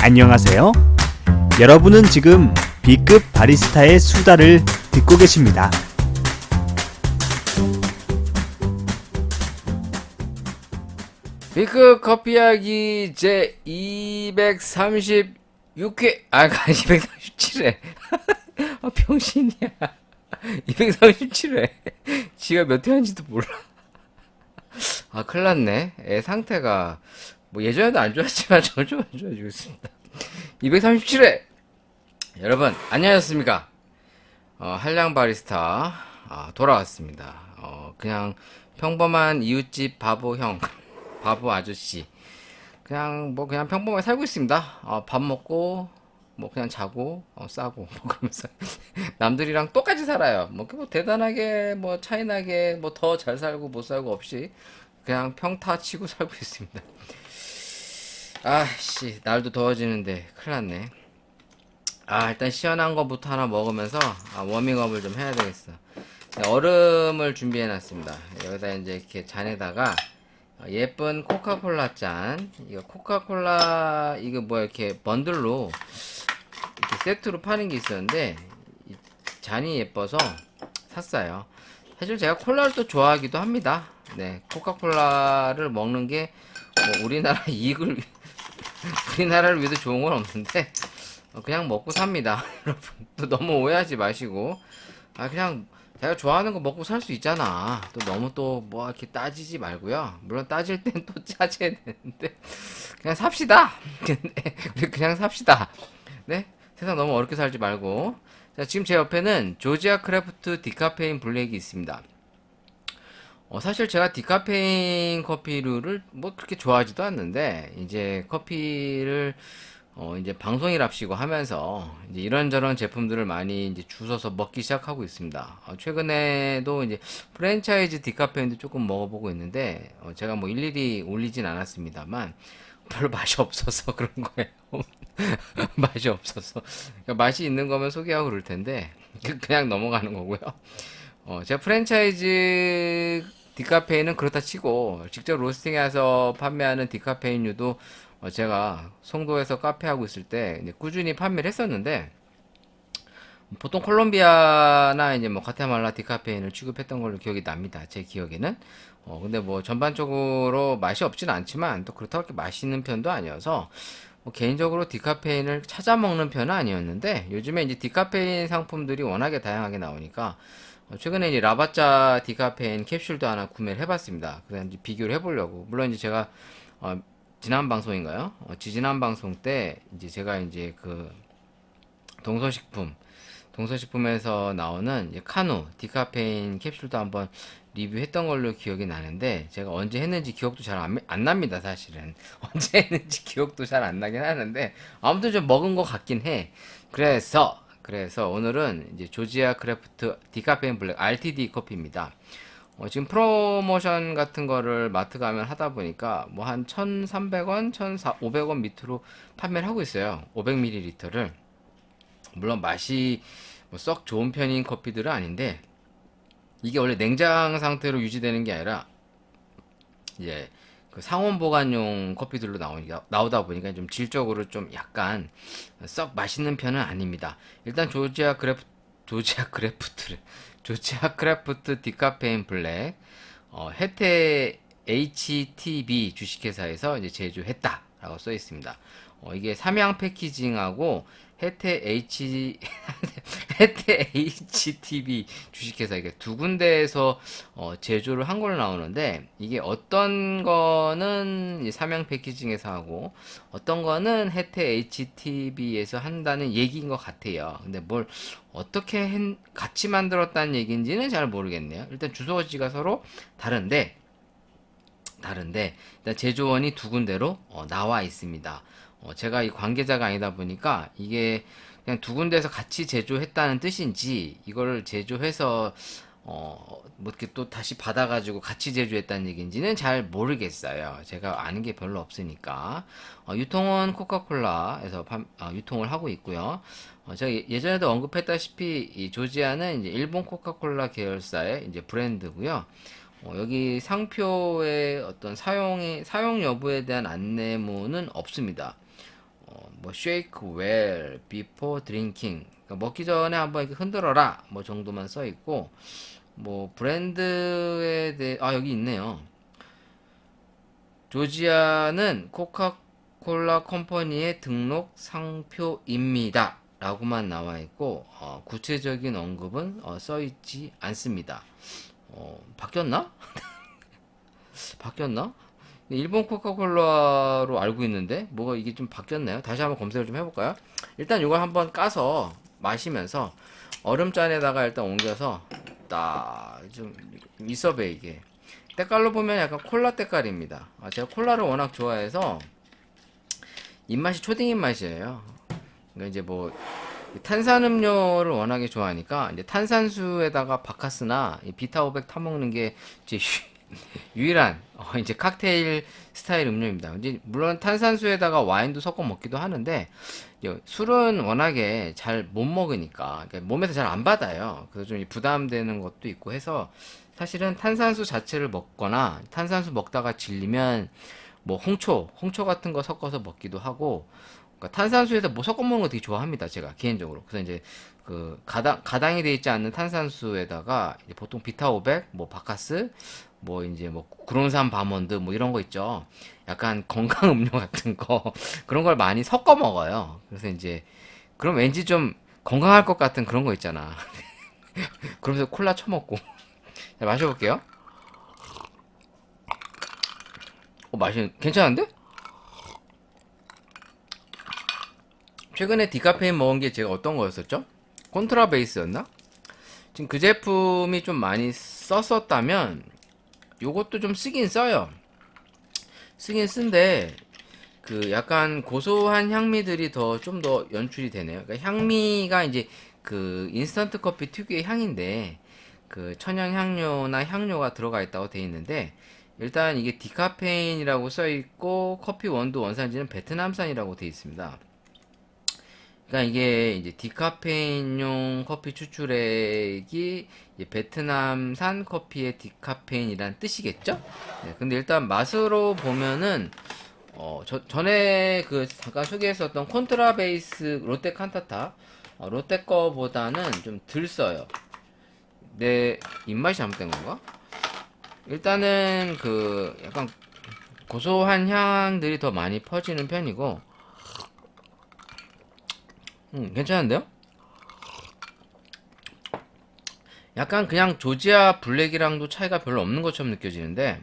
안녕하세요. 여러분은 지금 B급 바리스타의 수다를 듣고 계십니다. B급 커피 이야기 제 236회 237회 병신이야. 237회 지가 몇 회 한지도 몰라. 큰일났네. 애 상태가 뭐 예전에도 안 좋았지만 점점 안 좋아지고 있습니다. 237회 여러분 안녕하셨습니까? 한량 바리스타 돌아왔습니다. 그냥 평범한 이웃집 바보 형 바보 아저씨 그냥 평범하게 살고 있습니다. 밥 먹고 뭐 그냥 자고 싸고 뭐 그러면서 남들이랑 똑같이 살아요. 뭐 대단하게 뭐 차이나게 뭐 더 잘 살고 못 살고 없이 그냥 평타 치고 살고 있습니다. 아씨 날도 더워지는데 큰일 났네. 일단 시원한 거부터 하나 먹으면서 워밍업을 좀 해야 되겠어. 얼음을 준비해 놨습니다. 여기다 이제 이렇게 잔에다가 예쁜 코카콜라 잔, 이거 코카콜라 이거 뭐야 이렇게 번들로 이렇게 세트로 파는 게 있었는데 이 잔이 예뻐서 샀어요. 사실 제가 콜라를 또 좋아하기도 합니다. 네, 코카콜라를 먹는 게 뭐 우리나라 이익을 우리나라를 위해서 좋은 건 없는데 그냥 먹고 삽니다. 여러분 또 너무 오해하지 마시고 그냥 자기가 좋아하는 거 먹고 살 수 있잖아. 또 너무 또 뭐 이렇게 따지지 말고요. 물론 따질 땐 또 짜져야 되는데 그냥 삽시다. 우리 그냥 삽시다. 네? 세상 너무 어렵게 살지 말고. 자, 지금 제 옆에는 조지아 크래프트 디카페인 블랙이 있습니다. 사실 제가 디카페인 커피류를 뭐 그렇게 좋아하지도 않는데 이제 커피를 이제 방송이랍시고 하면서 이제 이런저런 제품들을 많이 이제 주워서 먹기 시작하고 있습니다. 최근에도 이제 프랜차이즈 디카페인도 조금 먹어보고 있는데 제가 뭐 일일이 올리진 않았습니다만 별로 맛이 없어서 그런 거예요. 맛이 없어서 그러니까 맛이 있는 거면 소개하고 그럴 텐데 그냥 넘어가는 거고요. 제가 프랜차이즈 디카페인은 그렇다 치고 직접 로스팅해서 판매하는 디카페인류도 제가 송도에서 카페 하고 있을 때 이제 꾸준히 판매를 했었는데 보통 콜롬비아나 이제 뭐 과테말라 디카페인을 취급했던 걸로 기억이 납니다. 제 기억에는. 근데 뭐 전반적으로 맛이 없진 않지만 또 그렇다고 그렇게 맛있는 편도 아니어서 뭐 개인적으로 디카페인을 찾아 먹는 편은 아니었는데 요즘에 이제 디카페인 상품들이 워낙에 다양하게 나오니까 최근에 이제 라바짜 디카페인 캡슐도 하나 구매를 해봤습니다. 그래서 이제 비교를 해보려고. 물론 이제 제가 지난 방송인가요? 지지난 방송 때 이제 제가 이제 그 동서식품에서 나오는 이제 카누 디카페인 캡슐도 한번 리뷰했던 걸로 기억이 나는데 제가 언제 했는지 기억도 잘 안 납니다. 사실은 언제 했는지 기억도 잘 안 나긴 하는데 아무튼 좀 먹은 것 같긴 해. 그래서 오늘은 이제 조지아 크래프트 디카페인 블랙 RTD 커피입니다. 지금 프로모션 같은 거를 마트 가면 하다 보니까 뭐 한 1,300원, 1,500원 밑으로 판매를 하고 있어요. 500ml를. 물론 맛이 뭐썩 좋은 편인 커피들은 아닌데 이게 원래 냉장 상태로 유지되는 게 아니라 이제 그 상온 보관용 커피들로 나오다 보니까 좀 질적으로 좀 약간 썩 맛있는 편은 아닙니다. 일단 조지아 크래프트 디카페인 블랙 혜태 HTB 주식회사에서 이제 제조했다라고 써 있습니다. 이게 삼양 패키징하고 혜태 HTB 주식회사 이게 두 군데에서 제조를 한 걸로 나오는데 이게 어떤 거는 이 삼양 패키징에서 하고 어떤 거는 혜태 HTB에서 한다는 얘기인 것 같아요. 근데 뭘 어떻게 같이 만들었다는 얘기인지는 잘 모르겠네요. 일단 주소지가 서로 다른데 일단 제조원이 두 군데로 나와 있습니다. 제가 이 관계자가 아니다 보니까 이게 그냥 두 군데에서 같이 제조했다는 뜻인지 이거를 제조해서 뭐 이렇게 또 다시 받아가지고 같이 제조했다는 얘기인지는 잘 모르겠어요. 제가 아는 게 별로 없으니까. 유통은 코카콜라에서 유통을 하고 있고요. 제가 예전에도 언급했다시피 이 조지아는 이제 일본 코카콜라 계열사의 이제 브랜드고요. 여기 상표의 어떤 사용 여부에 대한 안내문은 없습니다. 뭐 shake well before drinking. 그러니까 먹기 전에 한번 이렇게 흔들어라. 뭐 정도만 써 있고, 뭐 브랜드에 대해 여기 있네요. 조지아는 코카콜라 컴퍼니의 등록 상표입니다. 라고만 나와 있고, 구체적인 언급은 써 있지 않습니다. 바뀌었나? 바뀌었나? 일본 코카콜라로 알고 있는데 뭐가 이게 좀 바뀌었나요? 다시 한번 검색을 좀 해볼까요? 일단 이걸 한번 까서 마시면서 얼음잔에다가 일단 옮겨서 딱 좀 있어배 이게 때깔로 보면 약간 콜라 때깔입니다. 제가 콜라를 워낙 좋아해서 입맛이 초딩 입맛이에요. 그러니까 이제 뭐 탄산음료를 워낙에 좋아하니까 이제 탄산수에다가 바카스나 이 비타500 타먹는 게 이제 유일한 이제 칵테일 스타일 음료입니다. 이제 물론 탄산수에다가 와인도 섞어 먹기도 하는데 술은 워낙에 잘 못 먹으니까 그러니까 몸에서 잘 안 받아요. 그래서 좀 부담되는 것도 있고 해서 사실은 탄산수 자체를 먹거나 탄산수 먹다가 질리면 뭐 홍초 같은 거 섞어서 먹기도 하고 그러니까 탄산수에다 뭐 섞어 먹는 거 되게 좋아합니다. 제가 개인적으로. 그래서 이제 그 가당이 돼 있지 않는 탄산수에다가 이제 보통 비타500, 뭐 바카스, 뭐 이제 뭐 구론산 바몬드 뭐 이런 거 있죠. 약간 건강 음료 같은 거 그런 걸 많이 섞어 먹어요. 그래서 이제 그럼 왠지 좀 건강할 것 같은 그런 거 있잖아. 그러면서 콜라 쳐먹고. 자, 마셔볼게요. 맛이 괜찮은데? 최근에 디카페인 먹은 게 제가 어떤 거였었죠? 콘트라 베이스였나? 지금 그 제품이 좀 많이 썼었다면 요것도 좀 쓰긴 써요. 쓰긴 쓴데 그 약간 고소한 향미들이 좀 더 연출이 되네요. 그러니까 향미가 이제 그 인스턴트 커피 특유의 향인데 그 천연 향료나 향료가 들어가 있다고 돼 있는데 일단 이게 디카페인이라고 써 있고 커피 원두 원산지는 베트남산이라고 돼 있습니다. 그러니까 이게 이제 디카페인용 커피 추출액이 이제 베트남산 커피의 디카페인이란 뜻이겠죠? 네, 근데 일단 맛으로 보면은 전에 그 잠깐 소개했었던 콘트라 베이스 롯데 칸타타 롯데 거보다는 좀 덜 써요. 내 입맛이 잘못된 건가? 일단은 그 약간 고소한 향들이 더 많이 퍼지는 편이고 괜찮은데요? 약간 그냥 조지아 블랙이랑도 차이가 별로 없는 것처럼 느껴지는데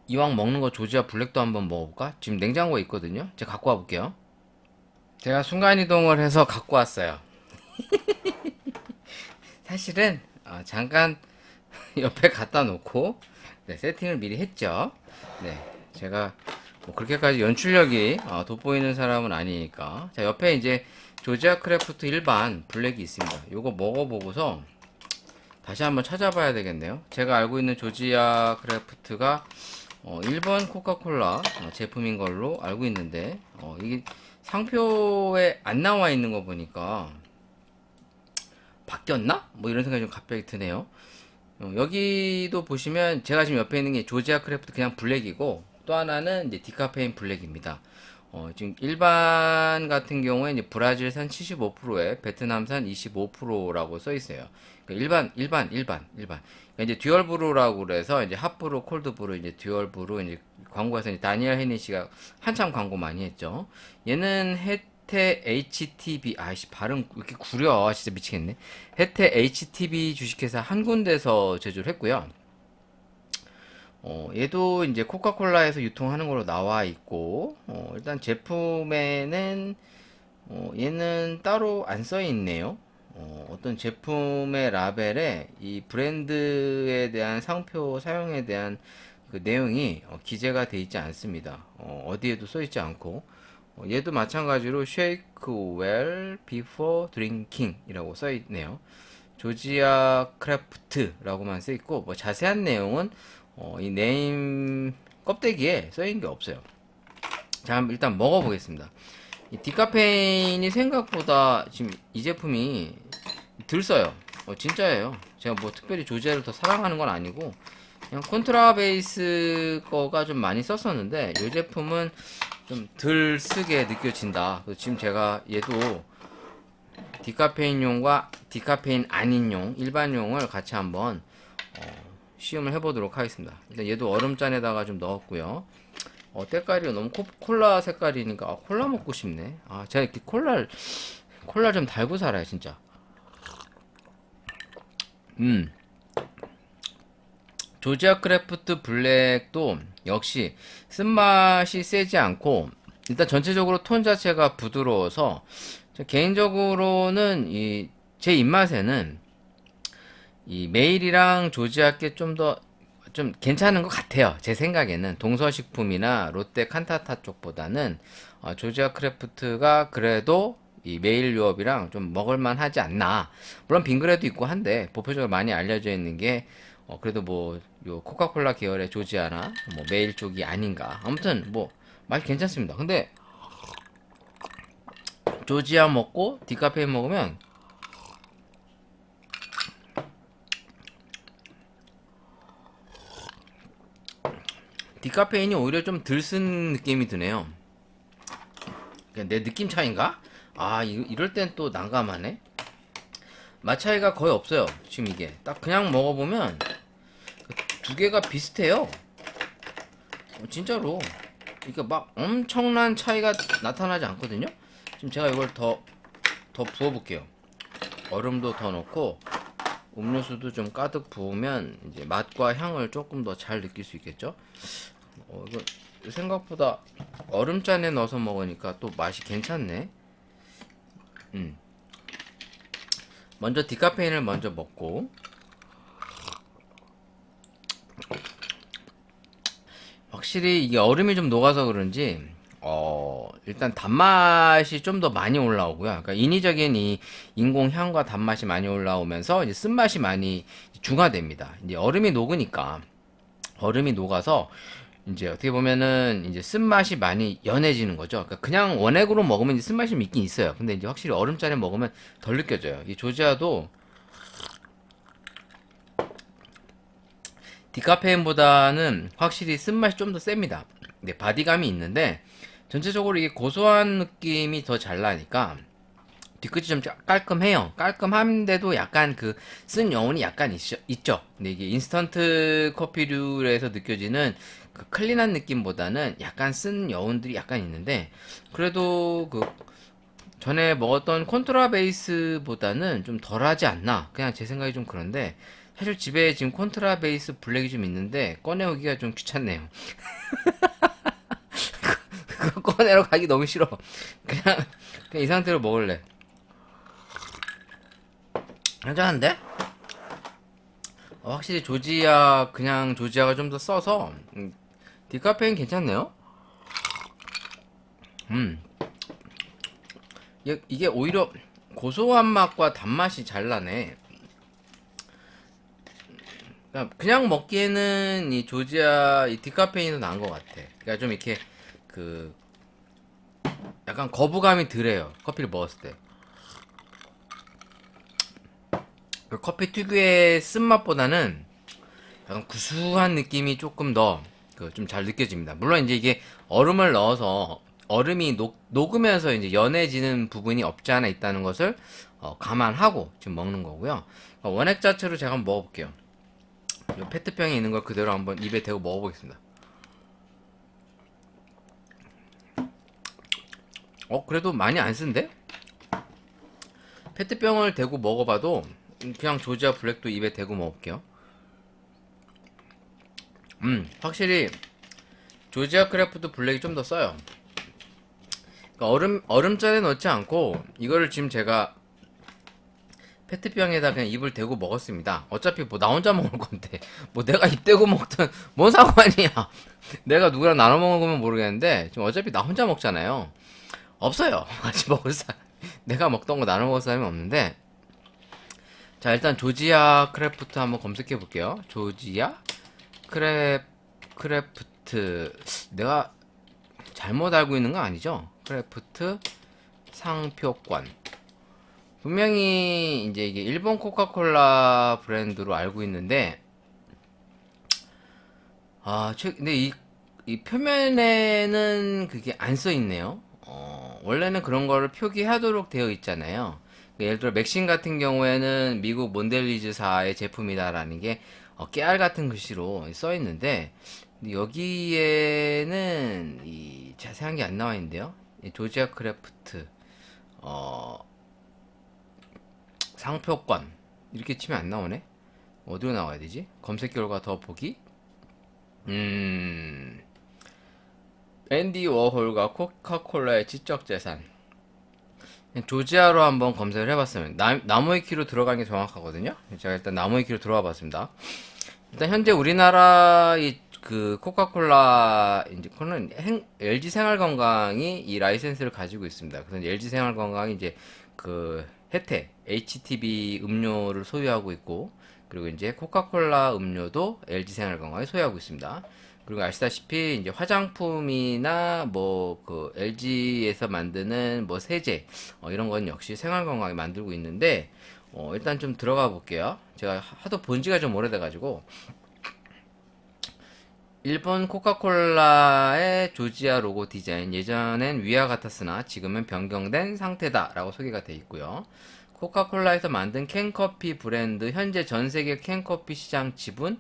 이왕 먹는 거 조지아 블랙도 한번 먹어볼까? 지금 냉장고에 있거든요. 제가 갖고 와볼게요. 제가 순간이동을 해서 갖고 왔어요. 사실은 잠깐 옆에 갖다 놓고 네, 세팅을 미리 했죠. 네, 제가 뭐 그렇게까지 연출력이 돋보이는 사람은 아니니까. 자, 옆에 이제 조지아 크래프트 일반 블랙이 있습니다. 요거 먹어보고서 다시 한번 찾아봐야 되겠네요. 제가 알고 있는 조지아 크래프트가 일본 코카콜라 제품인 걸로 알고 있는데 이게 상표에 안 나와 있는 거 보니까 바뀌었나? 뭐 이런 생각이 좀 갑자기 드네요. 여기도 보시면 제가 지금 옆에 있는 게 조지아 크래프트 그냥 블랙이고 또 하나는 이제 디카페인 블랙입니다. 지금 일반 같은 경우에 이제 브라질산 75%에 베트남산 25%라고 써 있어요. 그러니까 일반. 그러니까 이제 듀얼 브루라고 그래서 이제 핫브루, 콜드브루, 이제 듀얼 브루 이제 광고에서 이제 다니엘 헤니시가 한참 광고 많이 했죠. 얘는 혜태 HTB 아이씨 발음 왜 이렇게 구려 진짜 미치겠네. 혜태 HTB 주식회사 한 군데서 제조를 했고요. 얘도 이제 코카콜라에서 유통하는 걸로 나와 있고, 일단 제품에는, 얘는 따로 안 써 있네요. 어떤 제품의 라벨에 이 브랜드에 대한 상표 사용에 대한 그 내용이 기재가 되어 있지 않습니다. 어디에도 써 있지 않고, 얘도 마찬가지로 shake well before drinking 이라고 써 있네요. 조지아 크래프트라고만 써 있고, 뭐 자세한 내용은 이 네임 껍데기에 써있는 게 없어요. 자, 일단 먹어보겠습니다. 이 디카페인이 생각보다 지금 이 제품이 덜 써요. 진짜예요. 제가 뭐 특별히 조지아를 더 사랑하는 건 아니고 그냥 콘트라 베이스 거가 좀 많이 썼었는데 이 제품은 좀 덜 쓰게 느껴진다. 그래서 지금 제가 얘도 디카페인용과 디카페인 아닌용, 일반용을 같이 한번 시음을 해보도록 하겠습니다. 일단 얘도 얼음잔에다가 좀 넣었고요. 때깔이 너무 콜라 색깔이니까 콜라 먹고 싶네. 제가 이렇게 콜라 좀 달고 살아요, 진짜. 조지아 크래프트 블랙도 역시 쓴맛이 세지 않고 일단 전체적으로 톤 자체가 부드러워서 개인적으로는 제 입맛에는 이 메일이랑 조지아 게 좀 괜찮은 것 같아요. 제 생각에는 동서식품이나 롯데 칸타타 쪽보다는 조지아 크래프트가 그래도 이 메일 유업이랑 좀 먹을만 하지 않나. 물론 빙그레도 있고 한데 보편적으로 많이 알려져 있는 게 그래도 뭐 요 코카콜라 계열의 조지아나 뭐 메일 쪽이 아닌가. 아무튼 뭐 맛이 괜찮습니다. 근데 조지아 먹고 디카페인 먹으면 디카페인이 오히려 좀 덜 쓴 느낌이 드네요. 그냥 내 느낌 차인가? 이럴 땐 또 난감하네. 맛 차이가 거의 없어요. 지금 이게 딱 그냥 먹어보면 두 개가 비슷해요. 진짜로. 그러니까 막 엄청난 차이가 나타나지 않거든요. 지금 제가 이걸 더 부어볼게요. 얼음도 더 넣고 음료수도 좀 가득 부으면 이제 맛과 향을 조금 더 잘 느낄 수 있겠죠. 이거 생각보다 얼음잔에 넣어서 먹으니까 또 맛이 괜찮네. 먼저 디카페인을 먼저 먹고 확실히 이게 얼음이 좀 녹아서 그런지 일단 단맛이 좀 더 많이 올라오고요. 그러니까 인위적인 이 인공 향과 단맛이 많이 올라오면서 이제 쓴맛이 많이 중화됩니다. 이제 얼음이 녹아서 이제 어떻게 보면은 이제 쓴맛이 많이 연해지는 거죠. 그러니까 그냥 원액으로 먹으면 이제 쓴맛이 좀 있긴 있어요. 근데 이제 확실히 얼음잔에 먹으면 덜 느껴져요. 이 조지아도 디카페인보다는 확실히 쓴맛이 좀 더 셉니다. 네, 바디감이 있는데 전체적으로 이게 고소한 느낌이 더 잘 나니까 뒤끝이 좀 깔끔해요. 깔끔한데도 약간 그 쓴 여운이 약간 있죠. 근데 이게 인스턴트 커피류에서 느껴지는 그 클린한 느낌보다는 약간 쓴 여운들이 약간 있는데 그래도 그 전에 먹었던 콘트라 베이스보다는 좀 덜하지 않나. 그냥 제 생각이 좀 그런데 사실 집에 지금 콘트라 베이스 블랙이 좀 있는데 꺼내오기가 좀 귀찮네요. 그거 꺼내러 가기 너무 싫어. 그냥 이 상태로 먹을래. 괜찮은데? 확실히 그냥 조지아가 좀 더 써서 디카페인 괜찮네요. 이게 오히려 고소한 맛과 단맛이 잘 나네. 그냥 먹기에는 이 조지아 이 디카페인이 나은 것 같아. 그러니까 좀 이렇게 그 약간 거부감이 덜해요. 커피를 먹었을 때. 그 커피 특유의 쓴맛보다는 약간 구수한 느낌이 조금 더 좀 잘 느껴집니다. 물론 이제 이게 얼음을 넣어서 얼음이 녹으면서 이제 연해지는 부분이 없지 않아 있다는 것을 감안하고 지금 먹는 거고요. 원액 자체로 제가 한번 먹어볼게요. 이 페트병에 있는 걸 그대로 한번 입에 대고 먹어보겠습니다. 그래도 많이 안 쓴데? 페트병을 대고 먹어봐도 그냥 조지아 블랙도 입에 대고 먹을게요. 확실히 조지아 크래프트 블랙이 좀 더 써요. 그러니까 얼음잔에 넣지 않고 이거를 지금 제가 페트병에다 그냥 입을 대고 먹었습니다. 어차피 뭐 나 혼자 먹을 건데 뭐 내가 입 대고 먹든 뭔 상관이야. 내가 누구랑 나눠 먹으면 모르겠는데 지금 어차피 나 혼자 먹잖아요. 없어요. 같이 먹을 사람. 내가 먹던 거 나눠 먹을 사람이 없는데. 자, 일단 조지아 크래프트 한번 검색해 볼게요. 조지아 크래프트. 내가 잘못 알고 있는 거 아니죠? 크래프트 상표권. 분명히 이제 이게 일본 코카콜라 브랜드로 알고 있는데 근데 이 이 표면에는 그게 안 써 있네요. 원래는 그런 거를 표기하도록 되어 있잖아요. 예를 들어 맥심 같은 경우에는 미국 몬델리즈사의 제품이다라는 게 깨알 같은 글씨로 써 있는데, 근데 여기에는 이 자세한 게 안 나와 있는데요. 이 조지아 크래프트 어, 상표권 이렇게 치면 안 나오네. 어디로 나와야 되지? 검색 결과 더 보기. 음, 앤디 워홀과 코카콜라의 지적 재산. 조지아로 한번 검색을 해봤으면 나무위키로 들어가는 게 정확하거든요. 제가 일단 나무위키로 들어와 봤습니다. 일단 현재 우리나라 그 코카콜라 이제 그는 LG 생활건강이 이 라이센스를 가지고 있습니다. 그래서 LG 생활건강이 이제 그 혜택 HTB 음료를 소유하고 있고, 그리고 이제 코카콜라 음료도 LG 생활건강이 소유하고 있습니다. 그리고 아시다시피 이제 화장품이나 뭐 그 LG에서 만드는 뭐 세제 이런 건 역시 생활건강이 만들고 있는데, 일단 좀 들어가 볼게요. 제가 하도 본 지가 좀 오래돼 가지고. 일본 코카콜라의 조지아 로고 디자인, 예전엔 위와 같았으나 지금은 변경된 상태다 라고 소개가 되어 있고요. 코카콜라에서 만든 캔커피 브랜드 현재 전세계 캔커피 시장 지분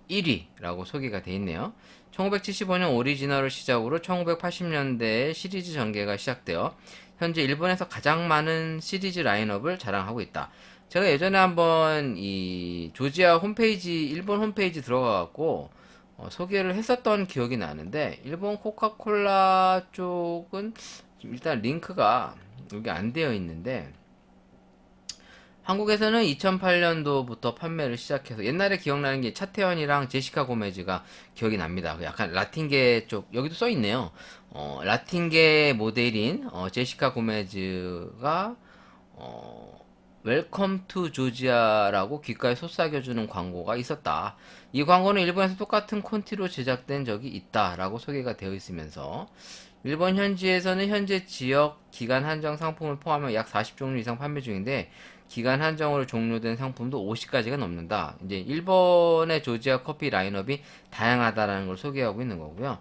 1위라고 소개가 되어 있네요. 1975년 오리지널을 시작으로 1980년대에 시리즈 전개가 시작되어 현재 일본에서 가장 많은 시리즈 라인업을 자랑하고 있다. 제가 예전에 한번 이 조지아 홈페이지, 일본 홈페이지 들어가갖고 소개를 했었던 기억이 나는데, 일본 코카콜라 쪽은 일단 링크가 여기 안 되어 있는데, 한국에서는 2008년도부터 판매를 시작해서, 옛날에 기억나는 게 차태현이랑 제시카 고메즈가 기억이 납니다. 약간 라틴계 쪽, 여기도 써 있네요. 라틴계 모델인 제시카 고메즈가 웰컴 투 조지아라고 귓가에 속삭여주는 광고가 있었다. 이 광고는 일본에서 똑같은 콘티로 제작된 적이 있다라고 소개가 되어 있으면서, 일본 현지에서는 현재 지역 기간 한정 상품을 포함해 약 40종류 이상 판매 중인데, 기간 한정으로 종료된 상품도 50가지가 넘는다. 이제 일본의 조지아 커피 라인업이 다양하다라는 걸 소개하고 있는 거고요.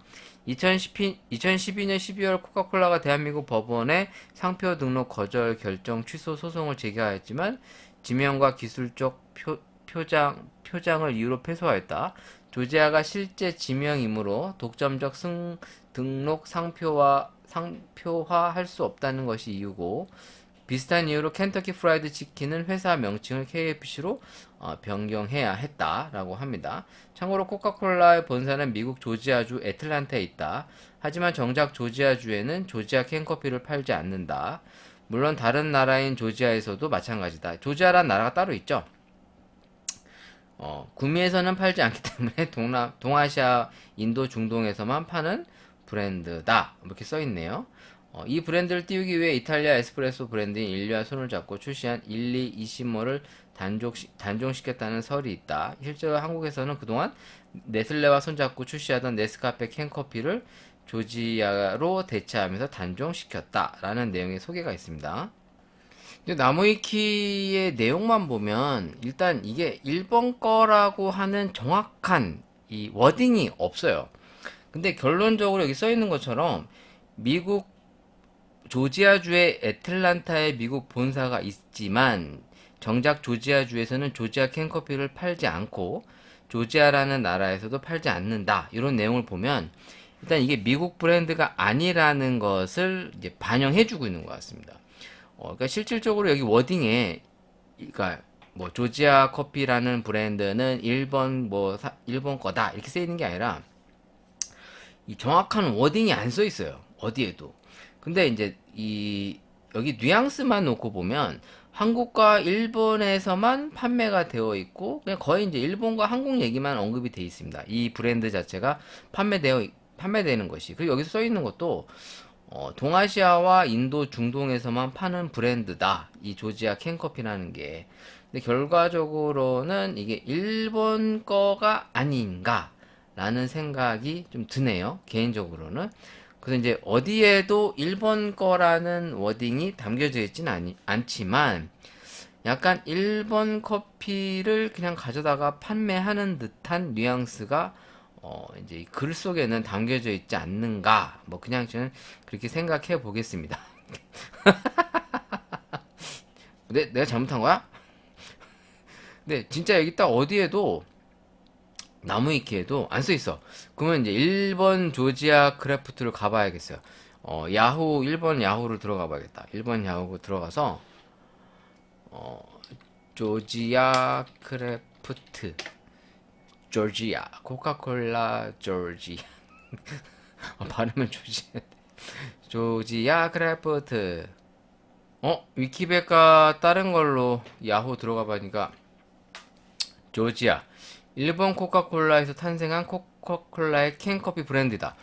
2012년 12월 코카콜라가 대한민국 법원에 상표 등록 거절 결정 취소 소송을 제기하였지만, 지명과 기술적 표장을 이유로 패소하였다. 조지아가 실제 지명이므로 독점적 등록 상표화할 수 없다는 것이 이유고, 비슷한 이유로 켄터키 프라이드 치킨은 회사 명칭을 KFC로 변경해야 했다라고 합니다. 참고로 코카콜라의 본사는 미국 조지아주 애틀란타에 있다. 하지만 정작 조지아주에는 조지아 캔커피를 팔지 않는다. 물론 다른 나라인 조지아에서도 마찬가지다. 조지아라는 나라가 따로 있죠. 구미에서는 팔지 않기 때문에 동아시아, 인도, 중동에서만 파는 브랜드다. 이렇게 써있네요. 이 브랜드를 띄우기 위해 이탈리아 에스프레소 브랜드인 일리와 손을 잡고 출시한 일리 이시모를 단종시켰다는 설이 있다. 실제로 한국에서는 그동안 네슬레와 손잡고 출시하던 네스카페 캔커피를 조지아로 대체하면서 단종시켰다라는 내용의 소개가 있습니다. 근데 나무위키의 내용만 보면 일단 이게 일본 거라고 하는 정확한 이 워딩이 없어요. 근데 결론적으로 여기 써 있는 것처럼 미국 조지아주의 애틀란타에 미국 본사가 있지만, 정작 조지아주에서는 조지아 캔커피를 팔지 않고 조지아라는 나라에서도 팔지 않는다. 이런 내용을 보면 일단 이게 미국 브랜드가 아니라는 것을 이제 반영해주고 있는 것 같습니다. 그러니까 실질적으로 여기 워딩에, 그러니까 뭐 조지아 커피라는 브랜드는 일본 일본 거다 이렇게 써 있는 게 아니라, 이 정확한 워딩이 안 써 있어요. 어디에도. 근데 이제 여기 뉘앙스만 놓고 보면 한국과 일본에서만 판매가 되어 있고, 그냥 거의 이제 일본과 한국 얘기만 언급이 되어 있습니다. 이 브랜드 자체가 판매되는 것이. 그리고 여기서 써 있는 것도 동아시아와 인도, 중동에서만 파는 브랜드다. 이 조지아 캔커피라는 게. 근데 결과적으로는 이게 일본 거가 아닌가라는 생각이 좀 드네요. 개인적으로는. 그래서 이제 어디에도 일본 거라는 워딩이 담겨져 있지는 않지만, 약간 일본 커피를 그냥 가져다가 판매하는 듯한 뉘앙스가 이제 이 글 속에는 담겨져 있지 않는가? 뭐 그냥 저는 그렇게 생각해 보겠습니다. 내가 잘못한 거야? 근데 진짜 여기 딱 어디에도 나무위키에도 안 써 있어. 그러면 이제 1번 조지아 크래프트를 가봐야겠어요. 야후 1번 야후를 들어가 봐야겠다. 1번 야후 들어가서 조지아 크래프트 조지아 코카콜라 조지 발음은 조지아 크래프트 위키백과 다른 걸로 야후 들어가 보니까 조지아 일본 코카콜라에서 탄생한 코카콜라의 캔커피 브랜드다.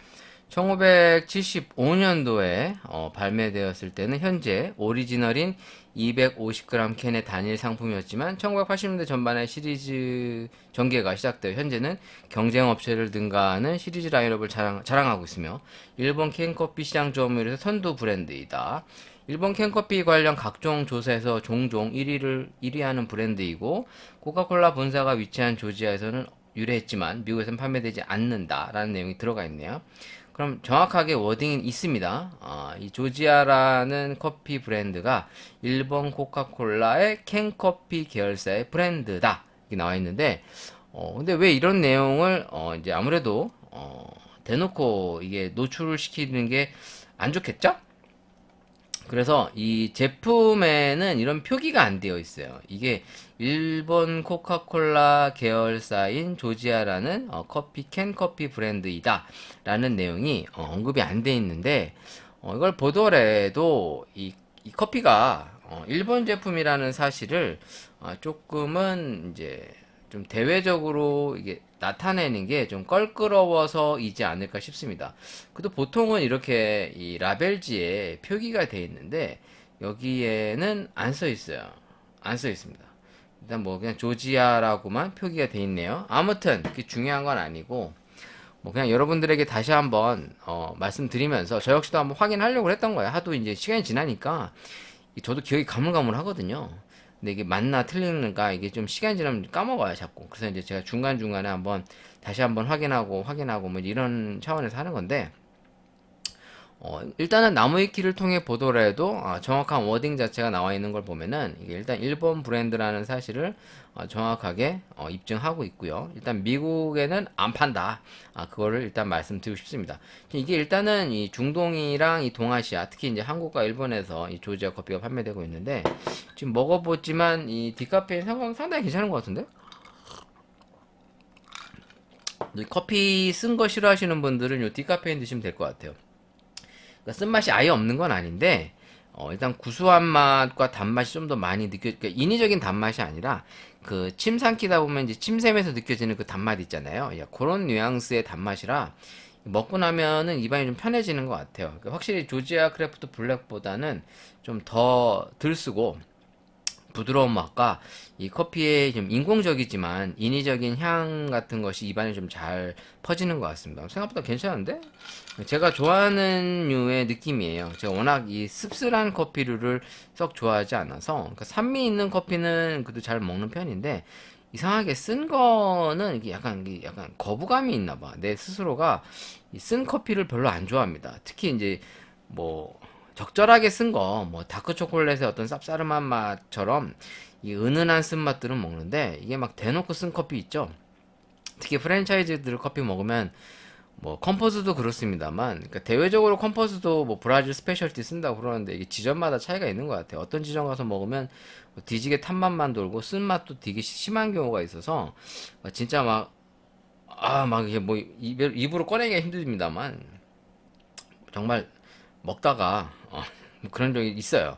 1975년도에 발매되었을 때는 현재 오리지널인 250g 캔의 단일 상품이었지만 1980년대 전반에 시리즈 전개가 시작되어 현재는 경쟁 업체를 능가하는 시리즈 라인업을 자랑하고 있으며 일본 캔커피 시장 점유율에서 선두 브랜드이다. 일본 캔커피 관련 각종 조사에서 종종 1위하는 브랜드이고 코카콜라 본사가 위치한 조지아에서는 유래했지만 미국에서는 판매되지 않는다라는 내용이 들어가 있네요. 그럼 정확하게 워딩이 있습니다. 이 조지아라는 커피 브랜드가 일본 코카콜라의 캔커피 계열사의 브랜드다. 이렇게 나와 있는데, 근데 왜 이런 내용을, 이제 아무래도, 대놓고 이게 노출을 시키는 게 안 좋겠죠? 그래서 이 제품에는 이런 표기가 안 되어 있어요. 이게 일본 코카콜라 계열사인 조지아라는 캔커피 브랜드이다 라는 내용이 언급이 안 돼 있는데 이걸 보더라도 이 커피가 일본 제품이라는 사실을 조금은 이제 좀 대외적으로 이게 나타내는 게 좀 껄끄러워서이지 않을까 싶습니다. 그래도 보통은 이렇게 이 라벨지에 표기가 돼 있는데 여기에는 안 써 있어요. 안 써 있습니다. 일단 뭐 그냥 조지아라고만 표기가 돼 있네요. 아무튼 그게 중요한 건 아니고 뭐 그냥 여러분들에게 다시 한번 말씀드리면서 저 역시도 한번 확인하려고 했던 거예요. 하도 이제 시간이 지나니까 저도 기억이 가물가물하거든요. 근데 이게 맞나 틀리는가 이게 좀 시간이 지나면 까먹어요 자꾸. 그래서 이제 제가 중간중간에 한번 다시 한번 확인하고 뭐 이런 차원에서 하는 건데 일단은 나무위키를 통해 보더라도 정확한 워딩 자체가 나와 있는 걸 보면은 이게 일단 일본 브랜드라는 사실을 정확하게 입증하고 있고요. 일단 미국에는 안 판다. 그거를 일단 말씀드리고 싶습니다. 이게 일단은 이 중동이랑 이 동아시아, 특히 이제 한국과 일본에서 이 조지아 커피가 판매되고 있는데 지금 먹어보지만 이 디카페인 상당히 괜찮은 것 같은데? 이 커피 쓴 거 싫어하시는 분들은 이 디카페인 드시면 될 것 같아요. 그러니까 쓴맛이 아예 없는 건 아닌데 일단 구수한 맛과 단맛이 좀 더 많이 그러니까 인위적인 단맛이 아니라 그 침 삼키다 보면 이제 침샘에서 느껴지는 그 단맛 있잖아요. 그런 뉘앙스의 단맛이라 먹고 나면은 입안이 좀 편해지는 것 같아요. 그러니까 확실히 조지아 크래프트 블랙보다는 좀 더 덜 쓰고 부드러운 맛과 이 커피의 좀 인공적이지만 인위적인 향 같은 것이 입안에 좀 잘 퍼지는 것 같습니다. 생각보다 괜찮은데? 제가 좋아하는 류의 느낌이에요. 제가 워낙 이 씁쓸한 커피류를 썩 좋아하지 않아서 그러니까 산미 있는 커피는 그래도 잘 먹는 편인데 이상하게 쓴 거는 이게 약간 거부감이 있나 봐. 내 스스로가 이 쓴 커피를 별로 안 좋아합니다. 특히 이제 뭐 적절하게 쓴 거, 뭐 다크 초콜릿의 어떤 쌉싸름한 맛처럼 이 은은한 쓴맛들은 먹는데 이게 막 대놓고 쓴 커피 있죠. 특히 프랜차이즈들 커피 먹으면 뭐 컴포즈도 그렇습니다만, 그러니까 대외적으로 컴포즈도 뭐 브라질 스페셜티 쓴다고 그러는데 이게 지점마다 차이가 있는 것 같아요. 어떤 지점 가서 먹으면 뭐 뒤지게 탄맛만 돌고 쓴맛도 되게 심한 경우가 있어서 진짜 막 이게 뭐 입으로 꺼내기가 힘듭니다만 정말 먹다가 뭐 그런 적이 있어요.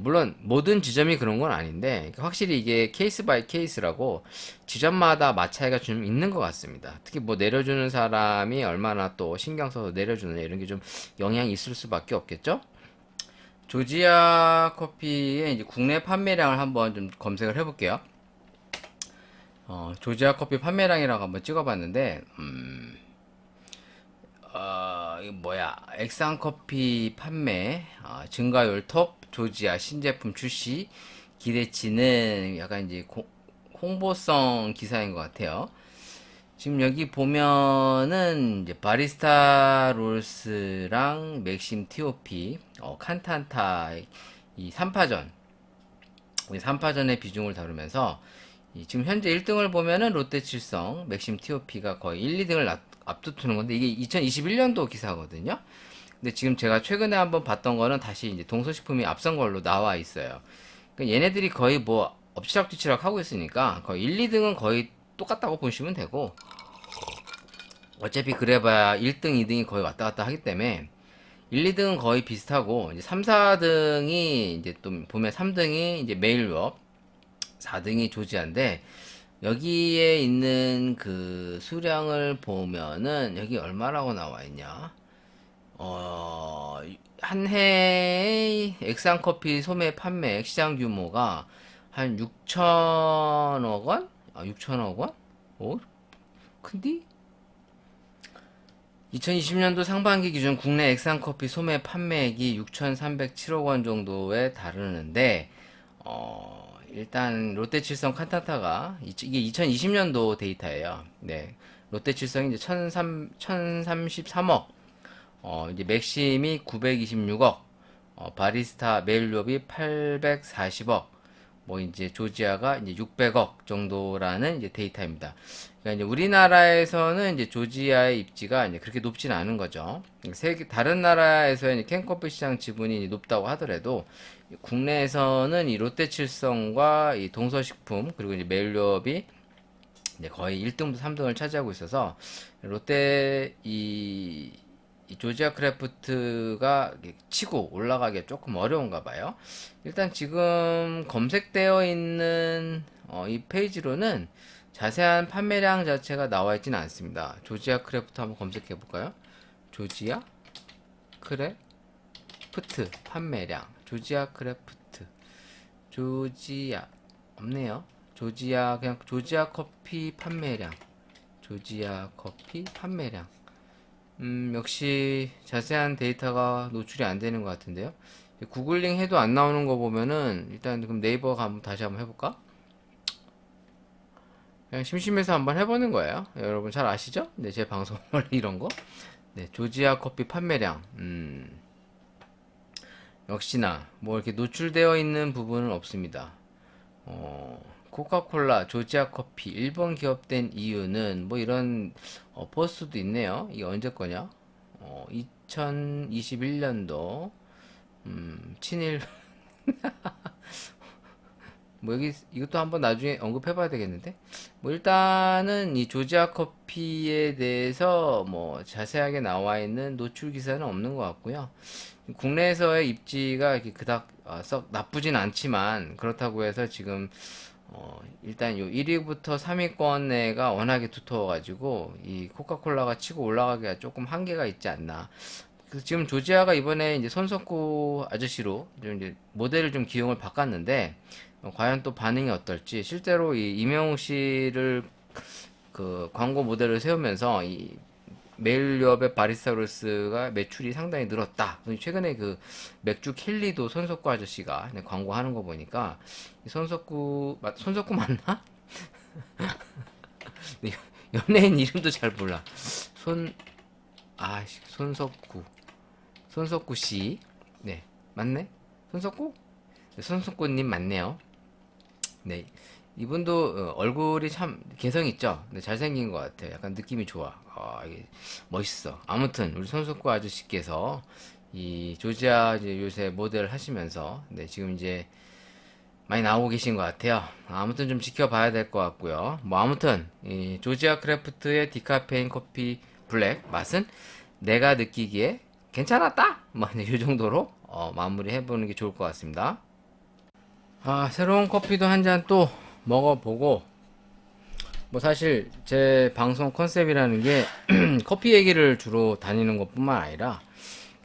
물론 모든 지점이 그런 건 아닌데 그러니까 확실히 이게 케이스 바이 케이스라고 지점마다 맛 차이가 좀 있는 것 같습니다. 특히 뭐 내려주는 사람이 얼마나 또 신경 써서 내려주느냐 이런 게 좀 영향이 있을 수밖에 없겠죠? 조지아 커피의 이제 국내 판매량을 한번 좀 검색을 해볼게요. 조지아 커피 판매량이라고 한번 찍어봤는데 이거 뭐야? 액상 커피 판매, 증가율 톱, 조지아 신제품 출시, 기대치는 약간 이제 홍보성 기사인 것 같아요. 지금 여기 보면은 이제 바리스타 롤스랑 맥심 TOP, 칸탄타 이 3파전, 이 3파전의 비중을 다루면서 지금 현재 1등을 보면은 롯데칠성, 맥심 TOP가 거의 1, 2등을 앞두트는 건데 이게 2021년도 기사거든요. 근데 지금 제가 최근에 한번 봤던 거는 다시 이제 동서식품이 앞선 걸로 나와 있어요. 그러니까 얘네들이 거의 뭐 엎치락뒤치락 하고 있으니까 거의 1, 2등은 거의 똑같다고 보시면 되고, 어차피 그래봐야 1등, 2등이 거의 왔다 갔다 하기 때문에 1, 2등은 거의 비슷하고, 이제 3, 4등이 이제 또 보면 3등이 이제 메일유업, 4등이 조지아인데, 여기에 있는 그 수량을 보면은 여기 얼마라고 나와 있냐? 한 해의 액상커피 소매 판매 시장 규모가 한 6천억 원? 6천억 원? 큰디? 2020년도 상반기 기준 국내 액상커피 소매 판매액이 6,307억 원 정도에 다루는데, 일단 롯데칠성 칸타타가 이게 2020년도 데이터예요. 네. 롯데칠성이 이제 1,033억, 이제 맥심이 926억, 바리스타 메일롭이 840억, 뭐 이제 조지아가 이제 600억 정도라는 이제 데이터입니다. 그러니까 이제 우리나라에서는 이제 조지아의 입지가 이제 그렇게 높진 않은 거죠. 다른 나라에서의 캔커피 시장 지분이 높다고 하더라도 국내에서는 이 롯데칠성과 이 동서식품 그리고 이제 메일롭이 이제 거의 1등부터 3등을 차지하고 있어서 롯데 이 조지아 크래프트가 치고 올라가기 조금 어려운가 봐요. 일단 지금 검색되어 있는 이 페이지로는 자세한 판매량 자체가 나와 있지는 않습니다. 조지아 크래프트 한번 검색해 볼까요? 조지아 크래프트 판매량, 조지아 크래프트, 조지아 없네요. 조지아, 그냥 조지아 커피 판매량, 조지아 커피 판매량. 역시 자세한 데이터가 노출이 안 되는 것 같은데요. 구글링 해도 안 나오는 거 보면은 일단 그럼 네이버 다시 한번 해볼까? 그냥 심심해서 한번 해보는 거예요. 여러분 잘 아시죠? 네, 제 방송 원래 이런 거. 네, 조지아 커피 판매량. 역시나 뭐 이렇게 노출되어 있는 부분은 없습니다. 코카콜라, 조지아 커피, 일본 기업된 이유는 뭐 이런 포스트도 있네요. 이게 언제 거냐? 2021년도 친일 뭐 여기 이것도 한번 나중에 언급해봐야 되겠는데, 뭐 일단은 이 조지아 커피에 대해서 뭐 자세하게 나와 있는 노출 기사는 없는 것 같고요. 국내에서의 입지가 이렇게 그닥 썩 나쁘진 않지만, 그렇다고 해서 지금 일단 요 1위부터 3위권내가 워낙에 두터워가지고 이 코카콜라가 치고 올라가기가 조금 한계가 있지 않나. 지금 조지아가 이번에 이제 손석구 아저씨로 좀 이제 모델을 좀 기용을 바꿨는데, 과연 또 반응이 어떨지. 실제로 이 이명웅 씨를 그 광고 모델을 세우면서 이 메일유업의 바리스타로스가 매출이 상당히 늘었다. 최근에 그 맥주 켈리도 손석구 아저씨가 광고하는 거 보니까 손석구 맞나? 연예인 이름도 잘 몰라. 손석구 씨. 네, 맞네. 손석구? 네, 손석구님 맞네요. 네, 이분도 얼굴이 참 개성 있죠. 네, 잘생긴 것 같아요. 약간 느낌이 좋아. 이게 멋있어. 아무튼 우리 손석구 아저씨께서 이 조지아 이제 요새 모델 하시면서 네, 지금 이제 많이 나오고 계신 것 같아요. 아무튼 좀 지켜봐야 될 것 같고요. 뭐 아무튼 이 조지아 크래프트의 디카페인 커피 블랙 맛은 내가 느끼기에 괜찮았다. 뭐 이 정도로 마무리 해보는 게 좋을 것 같습니다. 새로운 커피도 한 잔 또 먹어보고, 뭐 사실 제 방송 컨셉이라는 게 커피 얘기를 주로 다니는 것뿐만 아니라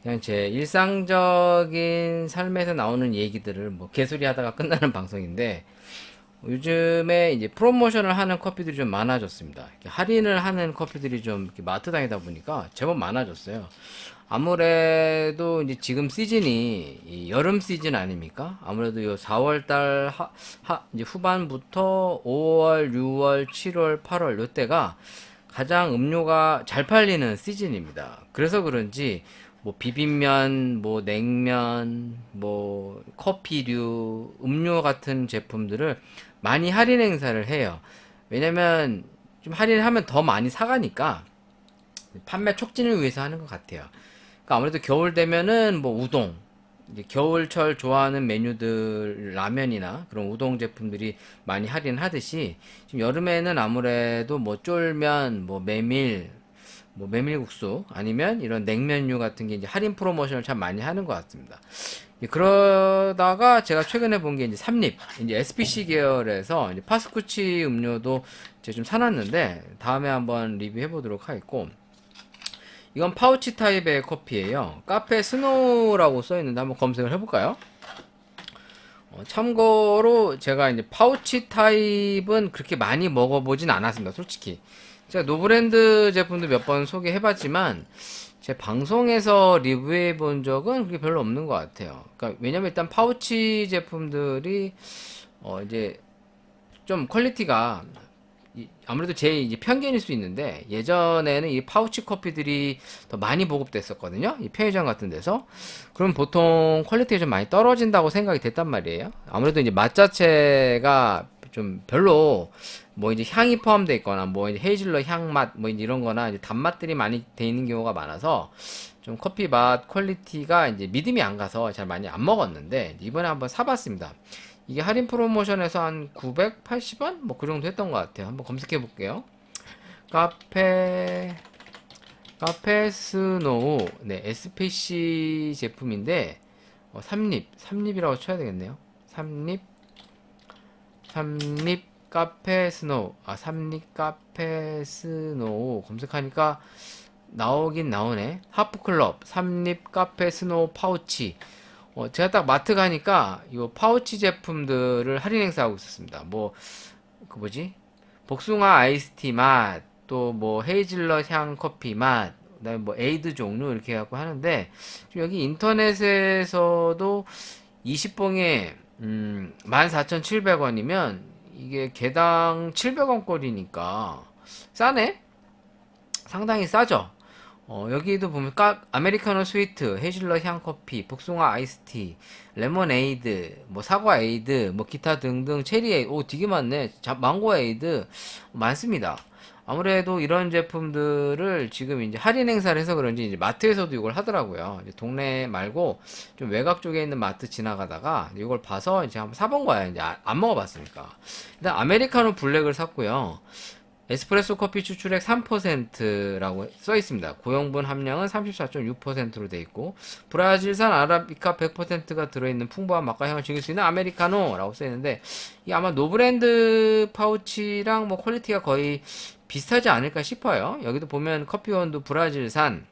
그냥 제 일상적인 삶에서 나오는 얘기들을 뭐 개소리 하다가 끝나는 방송인데, 요즘에 이제 프로모션을 하는 커피들이 좀 많아졌습니다. 이렇게 할인을 하는 커피들이 좀 이렇게 마트 다니다 보니까 제법 많아졌어요. 아무래도 이제 지금 시즌이 이 여름 시즌 아닙니까? 아무래도 요 4월달 이제 후반부터 5월, 6월, 7월, 8월 요때가 가장 음료가 잘 팔리는 시즌입니다. 그래서 그런지 뭐 비빔면, 뭐 냉면, 뭐 커피류, 음료 같은 제품들을 많이 할인 행사를 해요. 왜냐면 좀 할인하면 더 많이 사가니까 판매 촉진을 위해서 하는 것 같아요. 그러니까 아무래도 겨울 되면은 뭐 우동, 이제 겨울철 좋아하는 메뉴들 라면이나 그런 우동 제품들이 많이 할인하듯이 지금 여름에는 아무래도 뭐 쫄면, 뭐 메밀, 뭐 메밀국수 아니면 이런 냉면류 같은 게 이제 할인 프로모션을 참 많이 하는 것 같습니다. 그러다가 제가 최근에 본 게 이제 삼립, 이제 SPC 계열에서 이제 파스쿠치 음료도 제가 좀 사놨는데 다음에 한번 리뷰해 보도록 하겠고, 이건 파우치 타입의 커피예요. 카페 스노우라고 써 있는데 한번 검색을 해볼까요? 참고로 제가 이제 파우치 타입은 그렇게 많이 먹어보진 않았습니다. 솔직히 제가 노브랜드 제품도 몇 번 소개해봤지만 제 방송에서 리뷰해 본 적은 그게 별로 없는 것 같아요. 그러니까 왜냐면 일단 파우치 제품들이 이제 좀 퀄리티가 아무래도 제 이제 편견일 수 있는데, 예전에는 이 파우치 커피들이 더 많이 보급됐었거든요. 이 편의점 같은 데서. 그럼 보통 퀄리티가 좀 많이 떨어진다고 생각이 됐단 말이에요. 아무래도 이제 맛 자체가 좀 별로 뭐 이제 향이 포함되어 있거나 뭐 이제 헤이즐넛 향맛 뭐 이제 이런 거나 이제 단맛들이 많이 돼 있는 경우가 많아서 좀 커피 맛 퀄리티가 이제 믿음이 안 가서 잘 많이 안 먹었는데, 이번에 한번 사봤습니다. 이게 할인 프로모션에서 한 980원? 뭐 그 정도 했던 것 같아요. 한번 검색해 볼게요. 카페, 카페 스노우. 네, SPC 제품인데, 삼립이라고 쳐야 되겠네요. 삼립 카페 스노우. 삼립 카페 스노우. 검색하니까 나오긴 나오네. 하프클럽, 삼립 카페 스노우 파우치. 제가 딱 마트 가니까 이 파우치 제품들을 할인 행사하고 있었습니다. 뭐, 그 뭐지? 복숭아 아이스티 맛, 또 뭐 헤이즐넛 향 커피 맛, 그다음에 뭐 에이드 종류 이렇게 해갖고 하는데, 여기 인터넷에서도 20봉에 14,700원이면 이게 개당 700원 꼴이니까 싸네? 상당히 싸죠? 여기도 보면 아메리카노 스위트, 헤이즐넛 향 커피, 복숭아 아이스티, 레모네이드, 뭐 사과 에이드, 뭐 기타 등등 체리 에이드, 오 되게 많네. 망고 에이드 많습니다. 아무래도 이런 제품들을 지금 이제 할인 행사를 해서 그런지 이제 마트에서도 이걸 하더라고요. 이제 동네 말고 좀 외곽 쪽에 있는 마트 지나가다가 이걸 봐서 이제 한번 사본 거야. 이제 안 먹어봤으니까. 일단 아메리카노 블랙을 샀고요. 에스프레소 커피 추출액 3%라고 써 있습니다. 고용분 함량은 34.6%로 돼 있고, 브라질산 아라비카 100%가 들어있는 풍부한 맛과 향을 즐길 수 있는 아메리카노라고 써 있는데, 이 아마 노브랜드 파우치랑 뭐 퀄리티가 거의 비슷하지 않을까 싶어요. 여기도 보면 커피원도 브라질산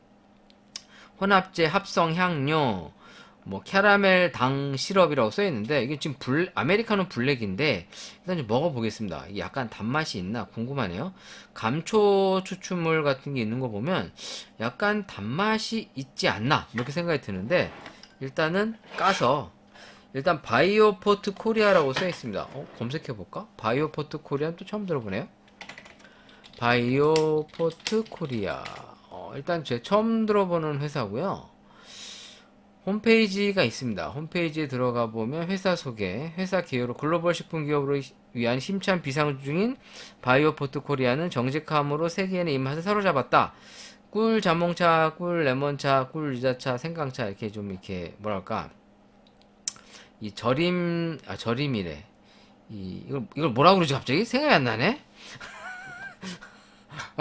혼합제 합성 향료, 뭐 캐러멜 당 시럽이라고 써 있는데, 이게 지금 아메리카노 블랙인데 일단 좀 먹어보겠습니다. 이게 약간 단맛이 있나 궁금하네요. 감초 추출물 같은 게 있는 거 보면 약간 단맛이 있지 않나 이렇게 생각이 드는데, 일단은 까서, 일단 바이오포트 코리아라고 써 있습니다. 검색해 볼까? 바이오포트 코리아 또 처음 들어보네요. 바이오포트 코리아. 일단 제 처음 들어보는 회사고요. 홈페이지가 있습니다. 홈페이지에 들어가 보면 회사 소개, 회사 기여로 글로벌 식품 기업으로 위한 힘찬 비상 중인 바이오포트 코리아는 정직함으로 세계인의 입맛을 사로잡았다. 꿀 자몽차, 꿀 레몬차, 꿀 유자차, 생강차 이렇게 좀 이렇게 뭐랄까 이 절임이래. 이걸 뭐라 그러지 갑자기 생각이 안 나네.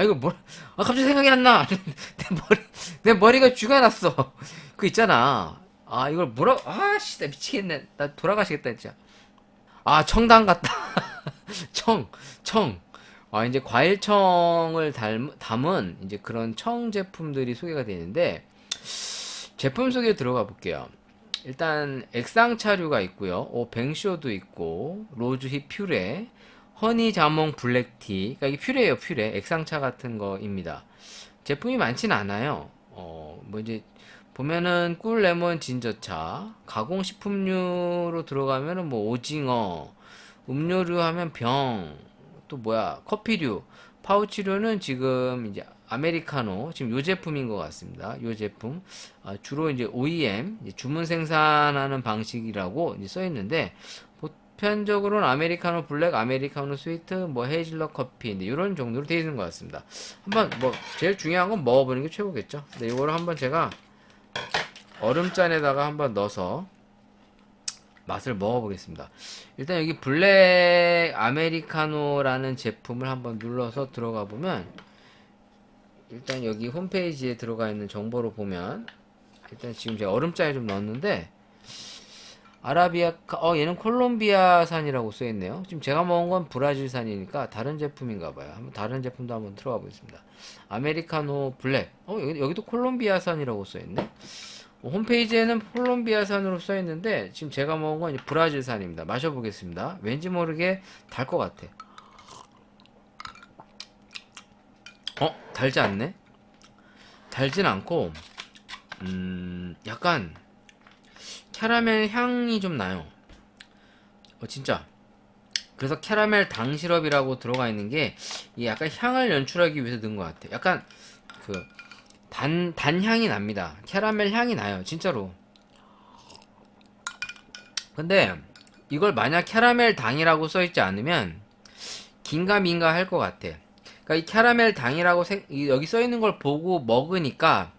이거 갑자기 생각이 안 나. 내 머리가 쥐가 났어. 그 있잖아. 이걸 씨, 나 미치겠네. 나 돌아가시겠다, 진짜. 청당 같다. 청. 이제 과일청을 담은 이제 그런 청 제품들이 소개가 되는데, 제품 소개 들어가 볼게요. 일단 액상차류가 있고요. 뱅쇼도 있고, 로즈힙 퓨레, 허니 자몽 블랙티. 그러니까 이게 퓨레예요, 퓨레. 액상차 같은 거입니다. 제품이 많진 않아요. 뭐 이제 보면은 꿀 레몬 진저차, 가공식품류로 들어가면은 뭐 오징어, 음료류 하면 병, 또 뭐야 커피류, 파우치료는 지금 이제 아메리카노 지금 요 제품인 것 같습니다. 요 제품 주로 이제 OEM 이제 주문 생산하는 방식이라고 이제 써 있는데 보편적으로는 아메리카노 블랙, 아메리카노 스위트, 뭐 헤이즐넛 커피 이런 정도로 되어 있는 것 같습니다. 한번 뭐 제일 중요한 건 먹어보는 게 최고겠죠. 근데 이거를 한번 제가 얼음잔에다가 한번 넣어서 맛을 먹어보겠습니다. 일단 여기 블랙 아메리카노라는 제품을 한번 눌러서 들어가 보면 일단 여기 홈페이지에 들어가 있는 정보로 보면 일단 지금 제가 얼음잔에 좀 넣었는데 아라비아 얘는 콜롬비아산이라고 써 있네요. 지금 제가 먹은 건 브라질산이니까 다른 제품인가 봐요. 한번 다른 제품도 한번 들어가 보겠습니다. 아메리카노 블랙. 여기도 콜롬비아산이라고 써 있네. 홈페이지에는 콜롬비아산으로 써 있는데 지금 제가 먹은 건 이제 브라질산입니다. 마셔보겠습니다. 왠지 모르게 달 것 같아. 달지 않네? 달진 않고 약간 캐러멜 향이 좀 나요. 진짜. 그래서 캐러멜 당 시럽이라고 들어가 있는 게 이게 약간 향을 연출하기 위해서 넣은 것 같아. 약간 그 단향이 납니다. 캐러멜 향이 나요. 진짜로. 근데 이걸 만약 캐러멜 당이라고 써있지 않으면 긴가민가 할 것 같아. 그러니까 이 캐러멜 당이라고 여기 써있는 걸 보고 먹으니까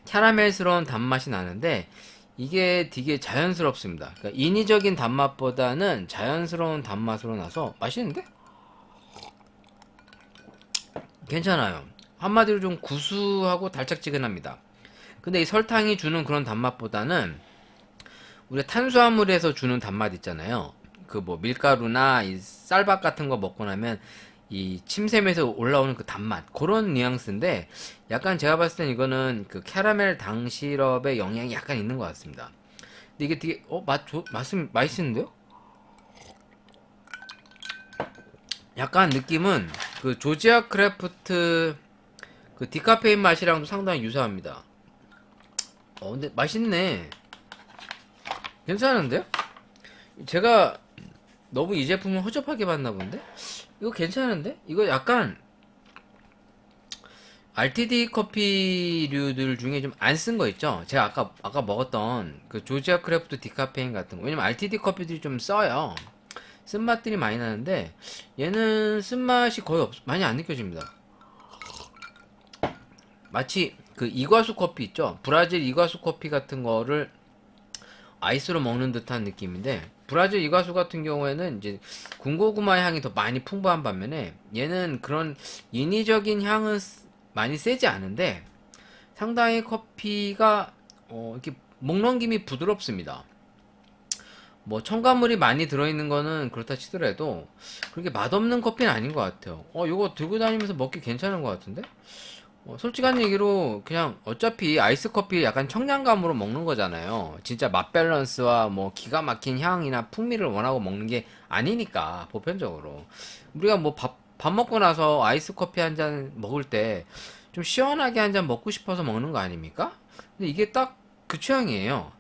캐러멜스러운 단맛이 나는데 이게 되게 자연스럽습니다. 그러니까 인위적인 단맛보다는 자연스러운 단맛으로 나서 맛있는데? 괜찮아요. 한마디로 좀 구수하고 달짝지근합니다. 근데 이 설탕이 주는 그런 단맛보다는 우리가 탄수화물에서 주는 단맛 있잖아요. 그 뭐 밀가루나 이 쌀밥 같은 거 먹고 나면 이 침샘에서 올라오는 그 단맛 그런 뉘앙스인데 약간 제가 봤을 땐 이거는 그 캐러멜 당 시럽의 영향이 약간 있는 것 같습니다. 근데 이게 되게 맛있는데요? 약간 느낌은 그 조지아 크래프트 그 디카페인 맛이랑도 상당히 유사합니다. 근데 맛있네. 괜찮은데요? 제가 너무 이 제품을 허접하게 봤나 본데? 이거 괜찮은데? 이거 약간 RTD 커피류들 중에 좀 안 쓴 거 있죠? 제가 아까 먹었던 그 조지아 크래프트 디카페인 같은 거. 왜냐면 RTD 커피들이 좀 써요. 쓴맛들이 많이 나는데 얘는 쓴맛이 거의 많이 안 느껴집니다. 마치 그 이과수 커피 있죠? 브라질 이과수 커피 같은 거를 아이스로 먹는 듯한 느낌인데 브라질 이과수 같은 경우에는 이제 군고구마 향이 더 많이 풍부한 반면에 얘는 그런 인위적인 향은 많이 세지 않은데 상당히 커피가 이렇게 목 넘김이 부드럽습니다. 뭐 첨가물이 많이 들어있는 거는 그렇다 치더라도 그렇게 맛없는 커피는 아닌 것 같아요. 이거 들고 다니면서 먹기 괜찮은 것 같은데? 솔직한 얘기로 그냥 어차피 아이스 커피 약간 청량감으로 먹는 거잖아요. 진짜 맛 밸런스와 뭐 기가 막힌 향이나 풍미를 원하고 먹는 게 아니니까 보편적으로 우리가 뭐 밥 먹고 나서 아이스 커피 한 잔 먹을 때 좀 시원하게 한 잔 먹고 싶어서 먹는 거 아닙니까? 근데 이게 딱 그 취향이에요.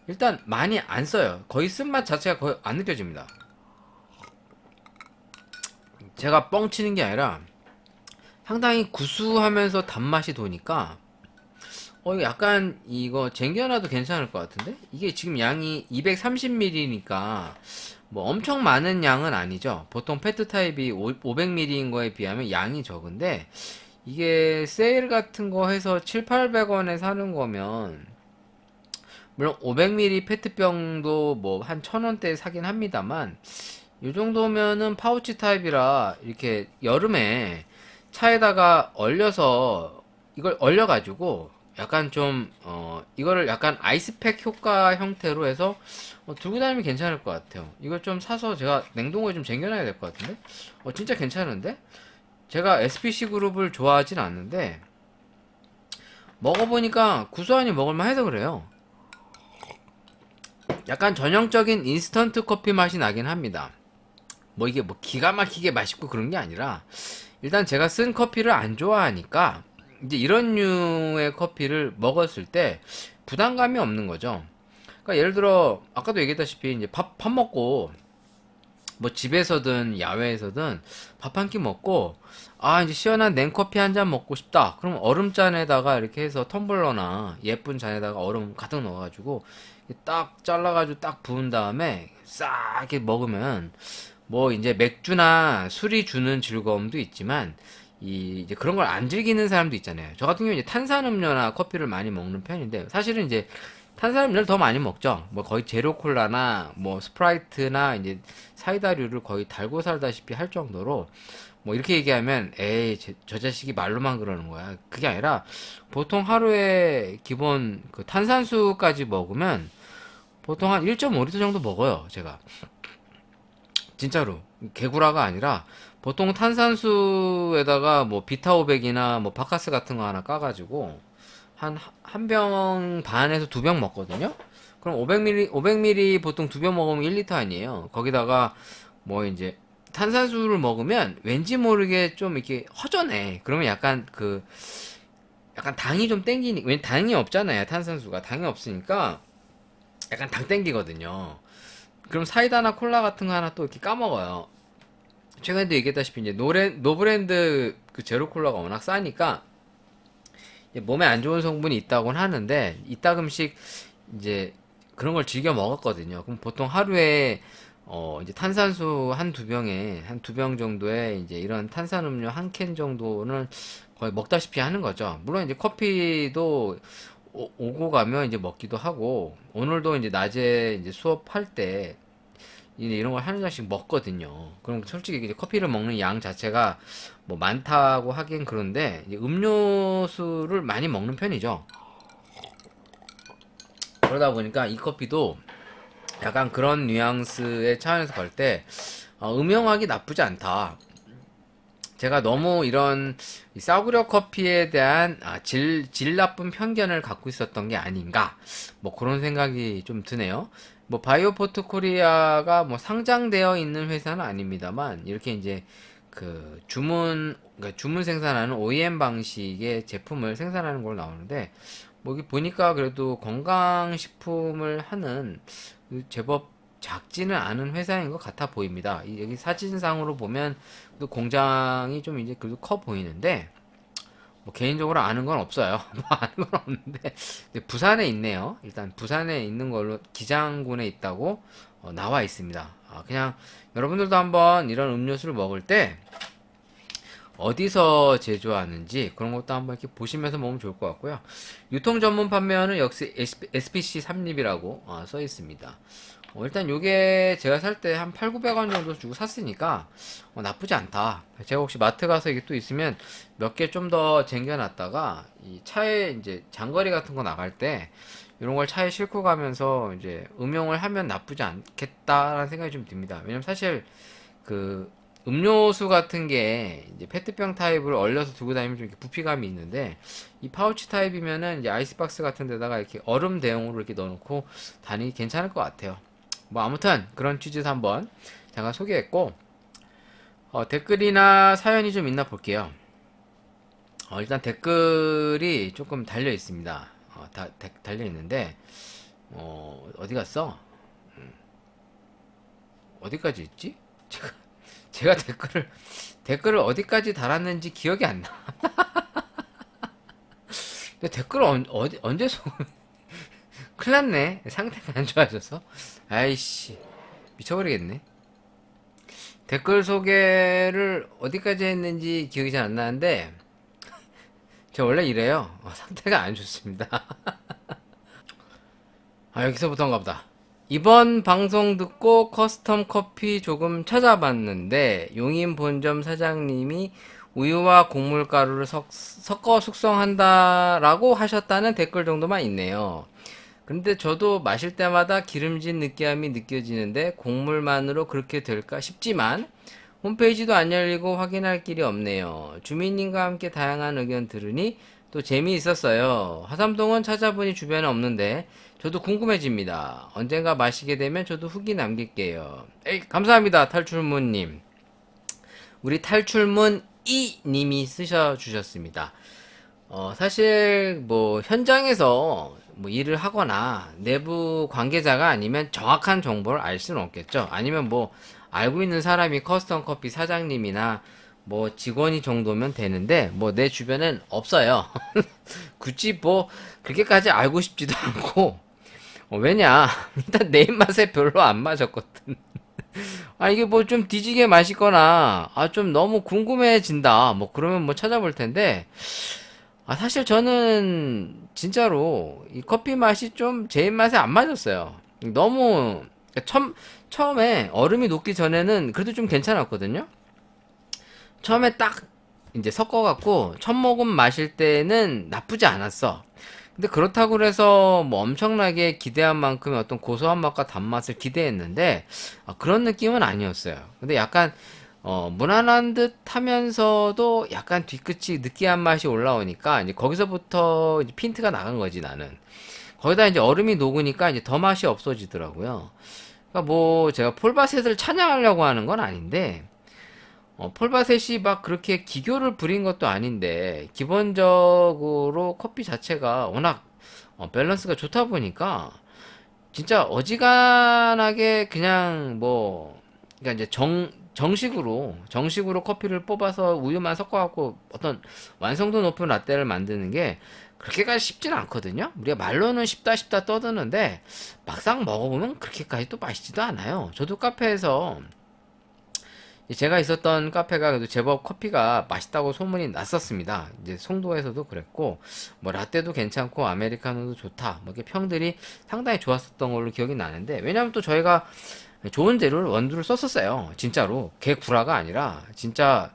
일단 많이 안 써요. 거의 쓴맛 자체가 거의 안 느껴집니다. 제가 뻥 치는 게 아니라 상당히 구수하면서 단맛이 도니까 약간 이거 쟁겨놔도 괜찮을 것 같은데? 이게 지금 양이 230ml니까 뭐 엄청 많은 양은 아니죠. 보통 페트 타입이 500ml인 거에 비하면 양이 적은데 이게 세일 같은 거 해서 7,800원에 사는 거면 물론 500ml 페트병도 뭐 한 1,000원대에 사긴 합니다만 이 정도면은 파우치 타입이라 이렇게 여름에 차에다가 얼려서 이걸 얼려가지고 약간 좀 이거를 약간 아이스팩 효과 형태로 해서 들고 다니면 괜찮을 것 같아요. 이걸 좀 사서 제가 냉동고에 좀 쟁여놔야 될 것 같은데 진짜 괜찮은데 제가 SPC 그룹을 좋아하진 않는데 먹어보니까 구수하니 먹을만 해서 그래요. 약간 전형적인 인스턴트 커피 맛이 나긴 합니다. 뭐 이게 뭐 기가 막히게 맛있고 그런 게 아니라 일단 제가 쓴 커피를 안 좋아하니까 이제 이런 류의 커피를 먹었을 때 부담감이 없는 거죠. 그러니까 예를 들어 아까도 얘기했다시피 이제 밥 먹고 뭐 집에서든 야외에서든 밥 한 끼 먹고 아 이제 시원한 냉커피 한 잔 먹고 싶다. 그럼 얼음잔에다가 이렇게 해서 텀블러나 예쁜 잔에다가 얼음 가득 넣어가지고 딱 잘라가지고 딱 부은 다음에 싹 이렇게 먹으면 뭐 이제 맥주나 술이 주는 즐거움도 있지만 이제 그런 걸 안 즐기는 사람도 있잖아요. 저 같은 경우는 이제 탄산음료나 커피를 많이 먹는 편인데 사실은 이제 탄산음료를 더 많이 먹죠. 뭐 거의 제로 콜라나 뭐 스프라이트나 이제 사이다류를 거의 달고 살다시피 할 정도로 뭐 이렇게 얘기하면 에이 저 자식이 말로만 그러는 거야. 그게 아니라 보통 하루에 기본 그 탄산수까지 먹으면 보통 한 1.5리터 정도 먹어요. 제가 진짜로 개구라가 아니라 보통 탄산수에다가 뭐 비타500이나 뭐 바카스 같은 거 하나 까가지고 한 병 반에서 두 병 먹거든요. 그럼 500ml 보통 두 병 먹으면 1리터 아니에요. 거기다가 뭐 이제 탄산수를 먹으면 왠지 모르게 좀 이렇게 허전해. 그러면 약간 당이 좀 땡기니, 왜 당이 없잖아요. 탄산수가 당이 없으니까 약간 당 땡기거든요. 그럼 사이다나 콜라 같은 거 하나 또 이렇게 까먹어요. 최근에도 얘기했다시피 이제 노브랜드 그 제로 콜라가 워낙 싸니까 몸에 안 좋은 성분이 있다고는 하는데 이따금씩 이제 그런 걸 즐겨 먹었거든요. 그럼 보통 하루에 이제 탄산수 한 두 병에 한 두 병 정도에 이제 이런 탄산음료 한 캔 정도는 거의 먹다시피 하는 거죠. 물론 이제 커피도 오고 가면 이제 먹기도 하고 오늘도 이제 낮에 이제 수업할 때 이런 걸 한 잔씩 먹거든요. 그럼 솔직히 이제 커피를 먹는 양 자체가 뭐 많다고 하긴 그런데 이제 음료수를 많이 먹는 편이죠. 그러다 보니까 이 커피도 약간 그런 뉘앙스의 차원에서 볼 때 음영하기 나쁘지 않다. 제가 너무 이런 이 싸구려 커피에 대한 질 나쁜 편견을 갖고 있었던 게 아닌가 뭐 그런 생각이 좀 드네요. 뭐 바이오포트 코리아가 뭐 상장되어 있는 회사는 아닙니다만 이렇게 이제 그 그러니까 주문 생산하는 OEM 방식의 제품을 생산하는 걸로 나오는데 뭐 여기 보니까 그래도 건강식품을 하는 제법 작지는 않은 회사인 것 같아 보입니다. 여기 사진상으로 보면 또 공장이 좀 이제 그래도 커 보이는데 뭐 개인적으로 아는 건 없어요. 뭐 아는 건 없는데 부산에 있네요. 일단 부산에 있는 걸로 기장군에 있다고 나와 있습니다. 그냥 여러분들도 한번 이런 음료수를 먹을 때 어디서 제조하는지 그런 것도 한번 이렇게 보시면서 먹으면 좋을 것 같고요. 유통 전문 판매원은 역시 SPC 삼립이라고 써 있습니다. 일단 요게 제가 살 때 한 8, 900원 정도 주고 샀으니까 나쁘지 않다. 제가 혹시 마트 가서 이게 또 있으면 몇 개 좀 더 쟁겨놨다가 이 차에 이제 장거리 같은 거 나갈 때 이런 걸 차에 싣고 가면서 이제 음용을 하면 나쁘지 않겠다라는 생각이 좀 듭니다. 왜냐면 사실 그 음료수 같은 게 이제 페트병 타입을 얼려서 두고 다니면 좀 이렇게 부피감이 있는데 이 파우치 타입이면은 이제 아이스박스 같은 데다가 이렇게 얼음 대용으로 이렇게 넣어놓고 다니기 괜찮을 것 같아요. 뭐 아무튼 그런 취지에서 한번 잠깐 소개했고 댓글이나 사연이 좀 있나 볼게요. 일단 댓글이 조금 달려 있습니다. 달려 있는데 어디 갔어? 어디까지 있지? 제가 댓글을 어디까지 달았는지 기억이 안 나. 근데 댓글을 언제 큰일 났네. 상태가 안 좋아져서. 아이씨. 미쳐버리겠네. 댓글 소개를 어디까지 했는지 기억이 잘 안 나는데, 저 원래 이래요. 상태가 안 좋습니다. 여기서부터인가 보다. 이번 방송 듣고 커스텀 커피 조금 찾아봤는데, 용인 본점 사장님이 우유와 곡물가루를 섞어 숙성한다라고 하셨다는 댓글 정도만 있네요. 근데 저도 마실 때마다 기름진 느끼함이 느껴지는데 곡물만으로 그렇게 될까 싶지만 홈페이지도 안 열리고 확인할 길이 없네요. 주민님과 함께 다양한 의견 들으니 또 재미있었어요. 화삼동은 찾아보니 주변에 없는데 저도 궁금해집니다. 언젠가 마시게 되면 저도 후기 남길게요. 에이, 감사합니다. 탈출문님. 우리 탈출문 이님이 쓰셔주셨습니다. 사실 뭐 현장에서 뭐 일을 하거나 내부 관계자가 아니면 정확한 정보를 알 수는 없겠죠. 아니면 뭐 알고 있는 사람이 커스텀 커피 사장님이나 뭐 직원이 정도면 되는데 뭐 내 주변엔 없어요. 굳이 뭐 그렇게까지 알고 싶지도 않고 왜냐 일단 내 입맛에 별로 안 맞았거든. 아 이게 뭐 좀 뒤지게 마시거나 아 좀 너무 궁금해진다 뭐 그러면 뭐 찾아볼 텐데 아 사실 저는 진짜로 이 커피 맛이 좀 제 입맛에 안 맞았어요. 너무 처음에 얼음이 녹기 전에는 그래도 좀 괜찮았거든요. 처음에 딱 이제 섞어갖고 첫 모금 마실 때는 나쁘지 않았어. 근데 그렇다고 그래서 뭐 엄청나게 기대한 만큼의 어떤 고소한 맛과 단맛을 기대했는데 그런 느낌은 아니었어요. 근데 약간 무난한 듯 하면서도 약간 뒤끝이 느끼한 맛이 올라오니까 이제 거기서부터 이제 핀트가 나간 거지 나는. 거기다 이제 얼음이 녹으니까 이제 더 맛이 없어지더라고요. 그러니까 뭐 제가 폴바셋을 찬양하려고 하는 건 아닌데 폴바셋이 막 그렇게 기교를 부린 것도 아닌데 기본적으로 커피 자체가 워낙 밸런스가 좋다 보니까 진짜 어지간하게 그냥 뭐 그러니까 이제 정식으로 커피를 뽑아서 우유만 섞어갖고 어떤 완성도 높은 라떼를 만드는 게 그렇게까지 쉽지는 않거든요. 우리가 말로는 쉽다 쉽다 떠드는데 막상 먹어보면 그렇게까지 또 맛있지도 않아요. 저도 카페에서 제가 있었던 카페가 그래도 제법 커피가 맛있다고 소문이 났었습니다. 이제 송도에서도 그랬고, 뭐 라떼도 괜찮고 아메리카노도 좋다. 뭐 이렇게 평들이 상당히 좋았었던 걸로 기억이 나는데, 왜냐면 또 저희가 좋은 재료를 원두를 썼었어요. 진짜로 개 구라가 아니라 진짜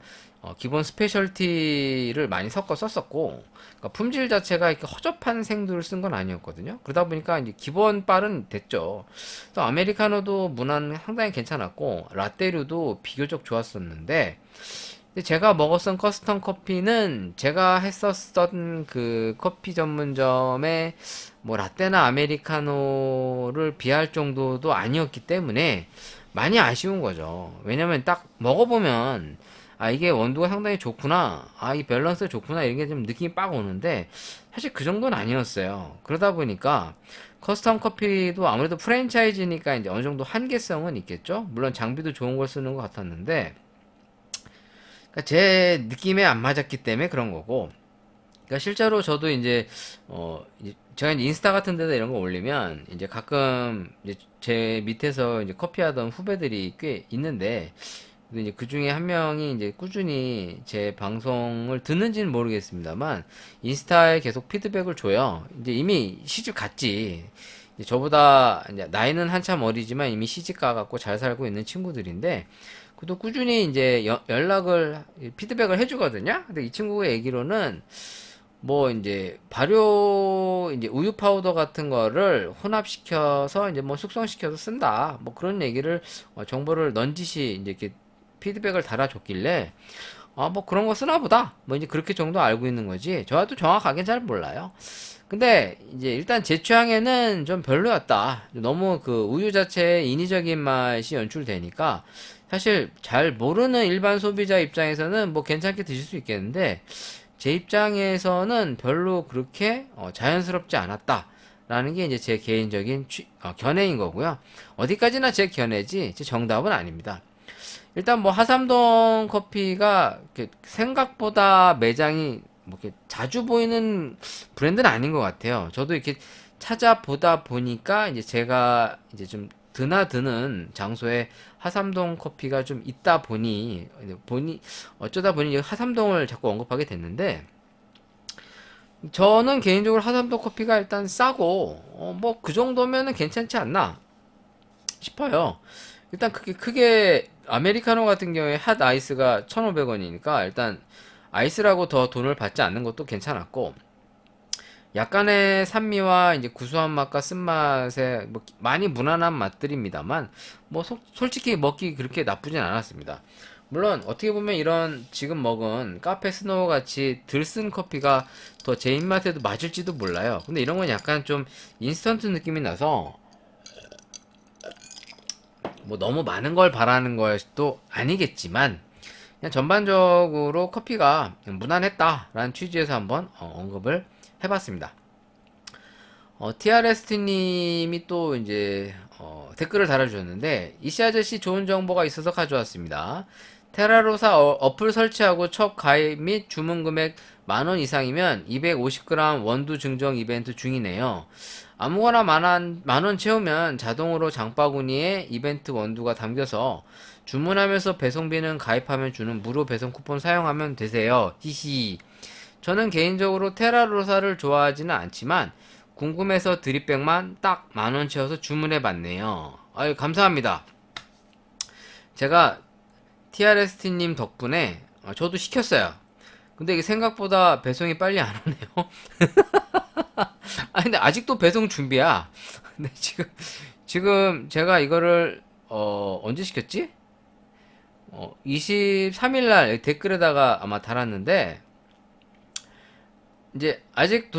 기본 스페셜티를 많이 섞어 썼었고, 그러니까 품질 자체가 이렇게 허접한 생두를 쓴 건 아니었거든요. 그러다 보니까 이제 기본 빨은 됐죠. 그래서 아메리카노도 무난 상당히 괜찮았고 라떼류도 비교적 좋았었는데 근데 제가 먹었던 커스텀 커피는 제가 했었던 그 커피 전문점의 뭐 라떼나 아메리카노를 비할 정도도 아니었기 때문에 많이 아쉬운 거죠. 왜냐면 딱 먹어보면 아 이게 원두가 상당히 좋구나 아 이 밸런스 좋구나 이런 게 좀 느낌이 빡 오는데 사실 그 정도는 아니었어요. 그러다 보니까 커스텀 커피도 아무래도 프랜차이즈니까 이제 어느 정도 한계성은 있겠죠. 물론 장비도 좋은 걸 쓰는 것 같았는데 그러니까 제 느낌에 안 맞았기 때문에 그런 거고 그러니까 실제로 저도 이제 제가 이제 인스타 같은 데다 이런 거 올리면 이제 가끔 이제 제 밑에서 이제 커피 하던 후배들이 꽤 있는데 근데 이제 그 중에 한 명이 이제 꾸준히 제 방송을 듣는지는 모르겠습니다만 인스타에 계속 피드백을 줘요. 이제 이미 시집 갔지. 이제 저보다 이제 나이는 한참 어리지만 이미 시집 가갖고 잘 살고 있는 친구들인데 그도 꾸준히 이제 연락을 피드백을 해주거든요. 근데 이 친구의 얘기로는 뭐 이제 발효 이제 우유 파우더 같은 거를 혼합시켜서 이제 뭐 숙성시켜서 쓴다 뭐 그런 얘기를 정보를 넌지시 이제 이렇게 피드백을 달아줬길래 아 뭐 그런 거 쓰나 보다 뭐 이제 그렇게 정도 알고 있는 거지 저도 정확하게 잘 몰라요. 근데 이제 일단 제 취향에는 좀 별로였다. 너무 그 우유 자체에 인위적인 맛이 연출되니까 사실 잘 모르는 일반 소비자 입장에서는 뭐 괜찮게 드실 수 있겠는데 제 입장에서는 별로 그렇게 자연스럽지 않았다. 라는 게 이제 제 개인적인 견해인 거고요. 어디까지나 제 견해지 제 정답은 아닙니다. 일단 뭐 하삼동 커피가 이렇게 생각보다 매장이 뭐 이렇게 자주 보이는 브랜드는 아닌 것 같아요. 저도 이렇게 찾아보다 보니까 이제 제가 이제 좀 드나드는 장소에 하삼동 커피가 좀 있다 보니 어쩌다 보니 하삼동을 자꾸 언급하게 됐는데 저는 개인적으로 하삼동 커피가 일단 싸고 뭐 그 정도면은 괜찮지 않나 싶어요. 일단 크게 아메리카노 같은 경우에 핫 아이스가 1,500원이니까 일단 아이스라고 더 돈을 받지 않는 것도 괜찮았고 약간의 산미와 이제 구수한 맛과 쓴맛에 뭐 많이 무난한 맛들입니다만 뭐 솔직히 먹기 그렇게 나쁘진 않았습니다. 물론 어떻게 보면 이런 지금 먹은 카페 스노우 같이 덜 쓴 커피가 더 제 입맛에도 맞을지도 몰라요. 근데 이런 건 약간 좀 인스턴트 느낌이 나서 뭐 너무 많은 걸 바라는 것도 아니겠지만 그냥 전반적으로 커피가 무난했다라는 취지에서 한번 언급을 해봤습니다. TRST님이 또 이제 댓글을 달아주셨는데, 이씨 아저씨 좋은 정보가 있어서 가져왔습니다. 테라로사 어플 설치하고 첫 가입 및 주문 금액 10,000원 이상이면 250g 원두 증정 이벤트 중이네요. 아무거나 만원 채우면 자동으로 장바구니에 이벤트 원두가 담겨서 주문하면서 배송비는 가입하면 주는 무료 배송 쿠폰 사용하면 되세요. 히히. 저는 개인적으로 테라로사를 좋아하지는 않지만 궁금해서 드립백만 딱 10,000원 채워서 주문해 봤네요. 아유, 감사합니다. 제가 TRST님 덕분에 저도 시켰어요. 근데 이게 생각보다 배송이 빨리 안 오네요. 아, 근데 아직도 배송 준비야. 근데 지금 제가 이거를 언제 시켰지? 23일날 댓글에다가 아마 달았는데, 이제 아직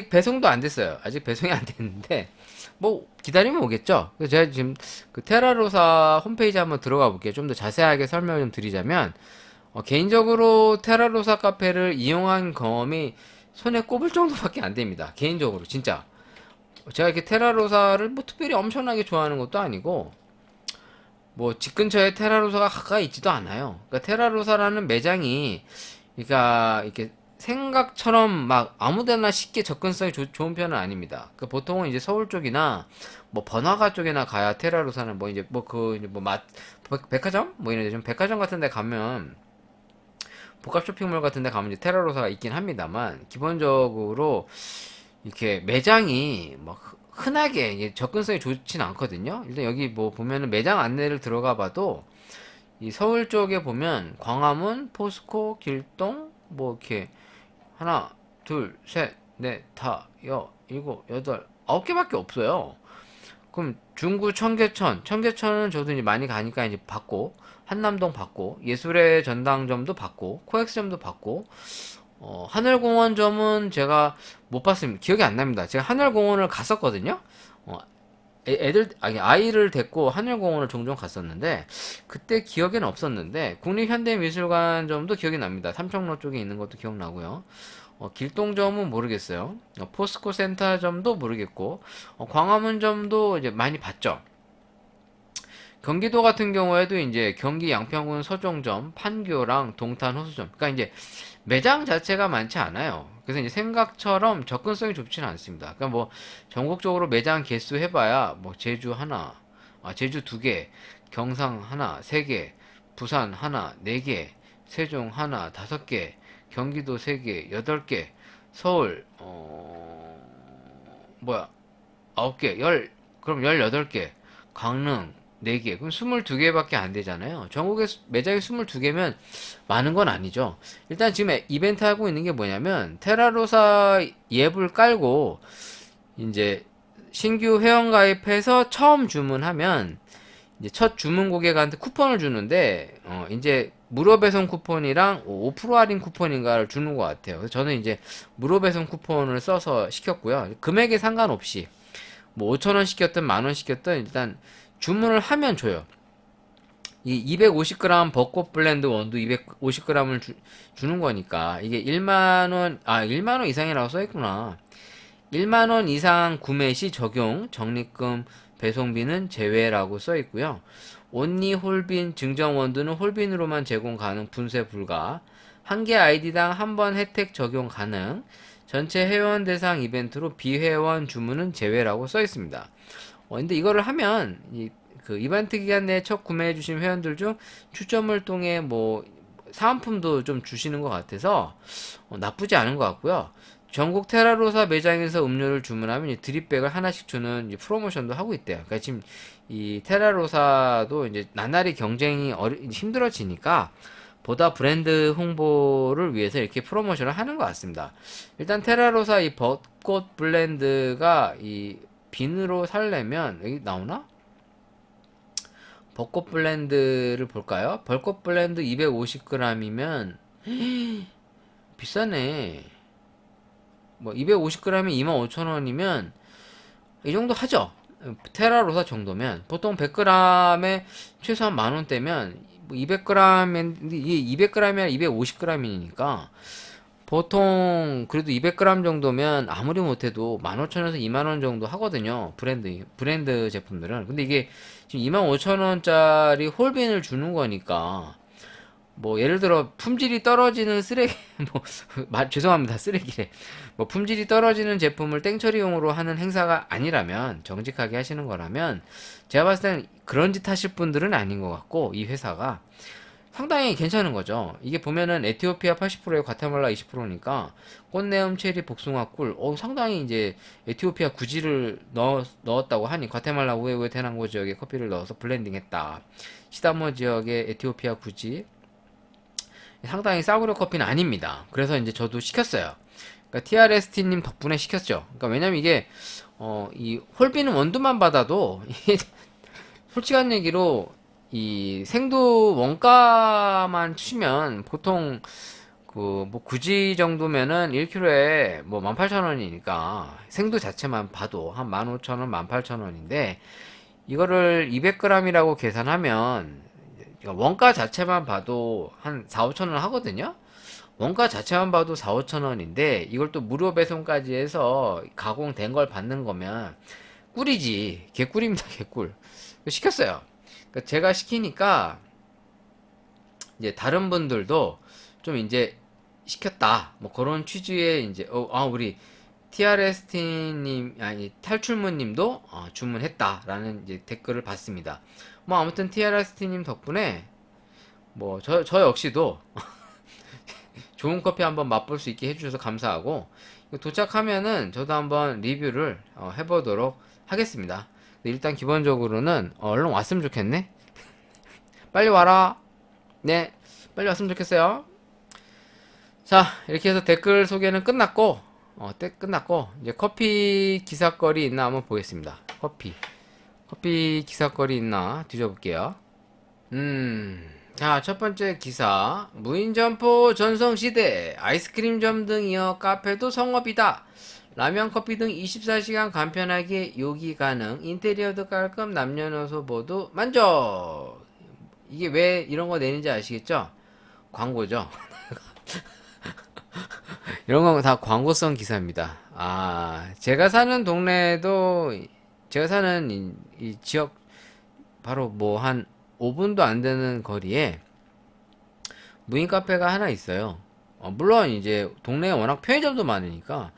배송도 안 됐어요. 아직 배송이 안 됐는데 뭐 기다리면 오겠죠. 그래서 제가 지금 그 테라로사 홈페이지 한번 들어가 볼게요. 좀 더 자세하게 설명을 좀 드리자면, 개인적으로 테라로사 카페를 이용한 경험이 손에 꼽을 정도밖에 안 됩니다. 개인적으로 진짜 제가 이렇게 테라로사를 뭐 특별히 엄청나게 좋아하는 것도 아니고, 뭐 집 근처에 테라로사가 가까이 있지도 않아요. 그러니까 테라로사라는 매장이, 그러니까 이렇게 생각처럼 막 아무데나 쉽게 접근성이 좋은 편은 아닙니다. 그 보통은 이제 서울 쪽이나 뭐 번화가 쪽이나 가야 테라로사는 뭐 이제 뭐 그 이제 뭐 백화점 뭐 이런 데 좀 백화점 같은 데 가면, 복합 쇼핑몰 같은 데 가면 이제 테라로사가 있긴 합니다만, 기본적으로 이렇게 매장이 막 흔하게 이게 접근성이 좋진 않거든요. 일단 여기 뭐 보면은 매장 안내를 들어가 봐도, 이 서울 쪽에 보면 광화문, 포스코, 길동 뭐 이렇게 하나, 둘, 셋, 넷, 다, 일곱, 여덟, 9개밖에 없어요. 그럼 중구 청계천은 저도 이제 많이 가니까 이제 봤고, 한남동 봤고, 예술의 전당점도 봤고, 코엑스점도 봤고, 하늘공원점은 제가 못 봤습니다. 기억이 안 납니다. 제가 하늘공원을 갔었거든요. 어, 아이를 데리고 하늘공원을 종종 갔었는데, 그때 기억에는 없었는데, 국립현대미술관점도 기억이 납니다. 삼청로 쪽에 있는 것도 기억나고요. 길동점은 모르겠어요. 포스코 센터점도 모르겠고, 광화문점도 이제 많이 봤죠. 경기도 같은 경우에도 이제 경기 양평군 서종점, 판교랑 동탄 호수점. 그러니까 이제 매장 자체가 많지 않아요. 그래서 이제 생각처럼 접근성이 좁지는 않습니다. 그러니까 뭐 전국적으로 매장 개수 해봐야 뭐 제주 하나, 제주 두 개, 경상 하나, 세 개, 부산 하나, 네 개, 세종 하나, 다섯 개, 경기도 세 개, 여덟 개, 서울 뭐야, 아홉 개, 그럼 18개, 강릉 4개, 그럼 22개밖에 안 되잖아요. 전국에 매장이 22개면 많은 건 아니죠. 일단 지금 이벤트 하고 있는 게 뭐냐면, 테라로사 앱을 깔고 이제 신규 회원 가입해서 처음 주문하면 이제 첫 주문 고객한테 쿠폰을 주는데, 이제 무료 배송 쿠폰이랑 5% 할인 쿠폰인가를 주는 것 같아요. 그래서 저는 이제 무료 배송 쿠폰을 써서 시켰고요. 금액에 상관없이 뭐 5,000원 시켰든 10,000원 시켰든 일단 주문을 하면 줘요. 이 250g 벚꽃 블렌드 원두 250g을 주는 거니까, 이게 1만원 이상이라고 써있구나. 1만원 이상 구매 시 적용, 적립금 배송비는 제외라고 써있고요. 온리 홀빈 증정 원두는 홀빈으로만 제공 가능, 분쇄 불가. 한 개 아이디당 한 번 혜택 적용 가능. 전체 회원 대상 이벤트로 비회원 주문은 제외라고 써있습니다. 근데 이거를 하면 그 이벤트 기간 내에 첫 구매해주신 회원들 중 추첨을 통해 뭐 사은품도 좀 주시는 것 같아서 나쁘지 않은 것 같고요. 전국 테라로사 매장에서 음료를 주문하면 이 드립백을 하나씩 주는 프로모션도 하고 있대요. 그러니까 지금 이 테라로사도 이제 나날이 경쟁이 힘들어지니까 보다 브랜드 홍보를 위해서 이렇게 프로모션을 하는 것 같습니다. 일단 테라로사 이 벚꽃 블렌드가 이 빈으로 살려면, 여기 나오나? 벚꽃 블렌드를 볼까요? 벚꽃 블렌드 250g이면 비싸네. 뭐 250g이 25,000원이면 이 정도 하죠. 테라로사 정도면 보통 100g에 최소한 10,000원대면, 뭐 200g이 200g이 아니라 250g이니까 보통 그래도 200g 정도면 아무리 못해도 15,000원에서 20,000원 정도 하거든요. 브랜드 제품들은. 근데 이게 지금 25,000원짜리 홀빈을 주는 거니까 뭐 예를 들어 품질이 떨어지는 쓰레기 뭐 죄송합니다. 쓰레기래. 뭐 품질이 떨어지는 제품을 땡처리용으로 하는 행사가 아니라면, 정직하게 하시는 거라면 제가 봤을 때는 그런 짓 하실 분들은 아닌 것 같고, 이 회사가 상당히 괜찮은 거죠. 이게 보면은 에티오피아 80%에 과테말라 20%니까 꽃내음, 체리, 복숭아, 꿀. 상당히 이제 에티오피아 구지를 넣었다고 하니, 과테말라 우에우에 테낭고 지역에 커피를 넣어서 블렌딩했다. 시다모 지역의 에티오피아 구지. 상당히 싸구려 커피는 아닙니다. 그래서 이제 저도 시켰어요. 그러니까 TRST님 덕분에 시켰죠. 그러니까 왜냐면 이게 이 홀비는 원두만 받아도 이게 솔직한 얘기로 이 생두 원가만 치면 보통 그 뭐 굳이 정도면은 1kg에 뭐 18,000원이니까 생두 자체만 봐도 한 15,000원, 18,000원인데, 이거를 200g이라고 계산하면 원가 자체만 봐도 한 4, 5,000원 하거든요. 원가 자체만 봐도 4, 5,000원인데 이걸 또 무료 배송까지 해서 가공된 걸 받는 거면 꿀이지. 개꿀입니다, 개꿀. 시켰어요. 그러니까 제가 시키니까 이제 다른 분들도 좀 이제 시켰다, 뭐 그런 취지의 이제 우리 TRST님, 아니 탈출문님도 주문했다라는 이제 댓글을 봤습니다. 뭐 아무튼 TRST님 덕분에 뭐 저 역시도 좋은 커피 한번 맛볼 수 있게 해주셔서 감사하고, 도착하면은 저도 한번 리뷰를 해보도록 하겠습니다. 일단 기본적으로는 얼른 왔으면 좋겠네. 빨리 와라. 네, 빨리 왔으면 좋겠어요. 자, 이렇게 해서 댓글 소개는 끝났고, 이제 커피 기사거리 있나 한번 보겠습니다. 커피 기사거리 있나 뒤져볼게요. 자, 첫 번째 기사. 무인점포 전성시대. 아이스크림점 등 이어 카페도 성업이다. 라면, 커피 등 24시간 간편하게 요기 가능. 인테리어도 깔끔. 남녀노소 모두 만족. 이게 왜 이런 거 내는지 아시겠죠? 광고죠. 이런 건 다 광고성 기사입니다. 제가 사는 동네에도, 제가 사는 이 지역 바로 뭐 한 5분도 안 되는 거리에 무인 카페가 하나 있어요. 물론 이제 동네에 워낙 편의점도 많으니까,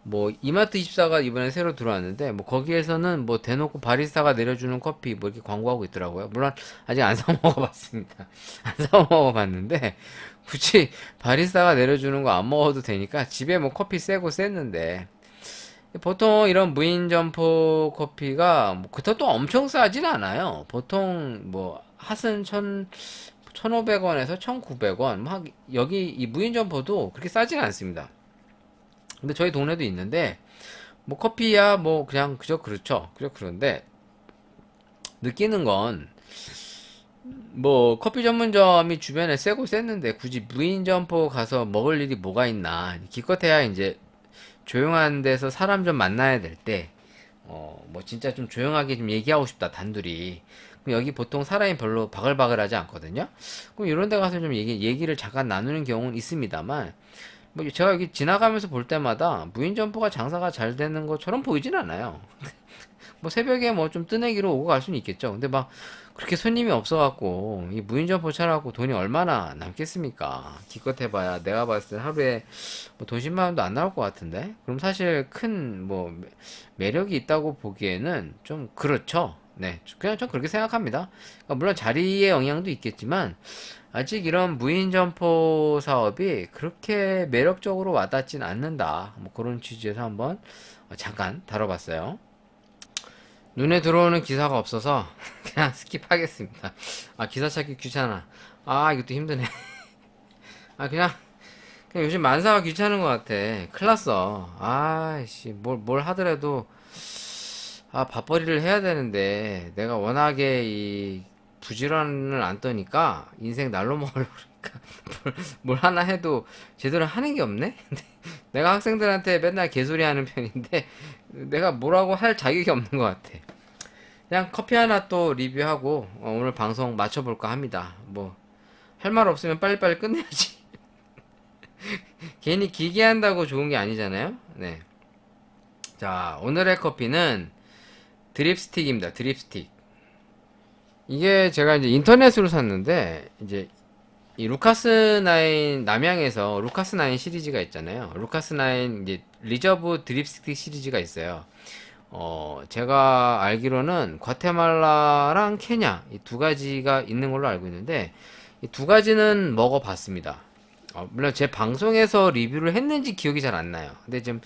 뭐 이마트24가 이번에 새로 들어왔는데 뭐 거기에서는 뭐 대놓고 바리스타가 내려주는 커피 뭐 이렇게 광고하고 있더라고요. 물론 아직 안 사 먹어봤습니다. 안 사 먹어봤는데 굳이 바리스타가 내려주는 거 안 먹어도 되니까 집에 뭐 커피 세고 셌는데, 보통 이런 무인 점포 커피가 뭐 그렇다고 또 엄청 싸진 않아요. 보통 뭐 핫은 1,500원에서 1,900원, 여기 이 무인 점포도 그렇게 싸진 않습니다. 근데 저희 동네도 있는데 뭐 커피야 뭐 그냥 그저 그렇죠. 그저 그런데 느끼는 건, 뭐 커피 전문점이 주변에 세고 셌는데 굳이 무인 점포 가서 먹을 일이 뭐가 있나. 기껏해야 이제 조용한 데서 사람 좀 만나야 될 때, 뭐 진짜 좀 조용하게 좀 얘기하고 싶다, 단둘이. 그럼 여기 보통 사람이 별로 바글바글하지 않거든요. 그럼 이런 데 가서 좀 얘기를 잠깐 나누는 경우는 있습니다만, 뭐 제가 여기 지나가면서 볼 때마다 무인 점포가 장사가 잘 되는 것처럼 보이진 않아요. 뭐 새벽에 뭐 좀 뜨내기로 오고 갈 수는 있겠죠. 근데 막 그렇게 손님이 없어갖고 이 무인 점포 차라고 돈이 얼마나 남겠습니까? 기껏 해봐야 내가 봤을 때 하루에 뭐돈 10만 원도 안 나올 것 같은데. 그럼 사실 큰 뭐 매력이 있다고 보기에는 좀 그렇죠. 네, 그냥 좀 그렇게 생각합니다. 그러니까 물론 자리의 영향도 있겠지만 아직 이런 무인 점포 사업이 그렇게 매력적으로 와닿진 않는다. 뭐 그런 취지에서 한번 잠깐 다뤄봤어요. 눈에 들어오는 기사가 없어서 그냥 스킵하겠습니다. 기사 찾기 귀찮아. 이것도 힘드네. 그냥 요즘 만사가 귀찮은 것 같아. 큰일 났어. 씨, 뭘 하더라도 밥벌이를 해야 되는데 내가 워낙에 이 부지런을 안 떠니까 인생 날로 먹으려고 그러니까 뭘 하나 해도 제대로 하는 게 없네? 내가 학생들한테 맨날 개소리 하는 편인데 내가 뭐라고 할 자격이 없는 것 같아. 그냥 커피 하나 또 리뷰하고 오늘 방송 마쳐볼까 합니다. 뭐 할 말 없으면 빨리빨리 끝내야지. 괜히 기게 한다고 좋은 게 아니잖아요. 네. 자, 오늘의 커피는 드립스틱입니다. 드립스틱. 이게 제가 이제 인터넷으로 샀는데, 이제 이 루카스 9 남양에서 루카스 9 시리즈가 있잖아요. 루카스 9 이제 리저브 드립스틱 시리즈가 있어요. 제가 알기로는 과테말라랑 케냐 이 두 가지가 있는 걸로 알고 있는데 이 두 가지는 먹어봤습니다. 물론 제 방송에서 리뷰를 했는지 기억이 잘 안 나요. 근데 지금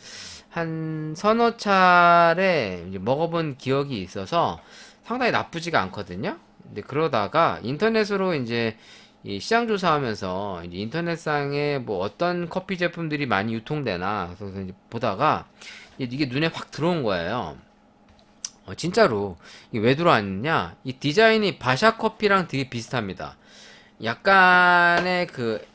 한 서너 차례 이제 먹어본 기억이 있어서 상당히 나쁘지가 않거든요. 근데 그러다가 인터넷으로 이제 이 시장 조사하면서 이제 인터넷상에 뭐 어떤 커피 제품들이 많이 유통되나 그래서 이제 보다가 이게 눈에 확 들어온 거예요. 진짜로 이게 왜 들어왔냐? 이 디자인이 바샤 커피랑 되게 비슷합니다. 약간의 그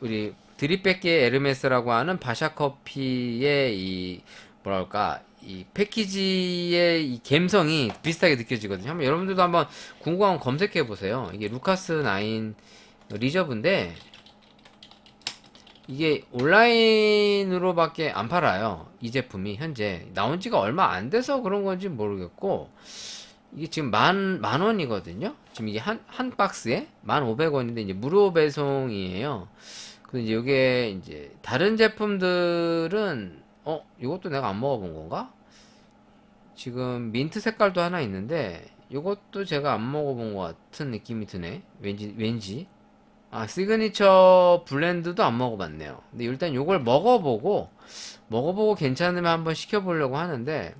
우리 드립백기 에르메스라고 하는 바샤 커피의 이 뭐랄까 이 패키지의 이 감성이 비슷하게 느껴지거든요. 한번 여러분들도 한번 궁금하면 검색해 보세요. 이게 루카스 9 리저브인데 이게 온라인으로밖에 안 팔아요. 이 제품이 현재 나온 지가 얼마 안 돼서 그런 건지 모르겠고 이게 지금 만 원이거든요. 지금 이게 한 박스에 1,500원인데 이제 무료 배송이에요. 근데 이제 이게 이제 다른 제품들은 이것도 내가 안 먹어본 건가? 지금 민트 색깔도 하나 있는데 이것도 제가 안 먹어본 것 같은 느낌이 드네. 왠지. 아, 시그니처 블렌드도 안 먹어봤네요. 근데 일단 요걸 먹어보고 괜찮으면 한번 시켜보려고 하는데,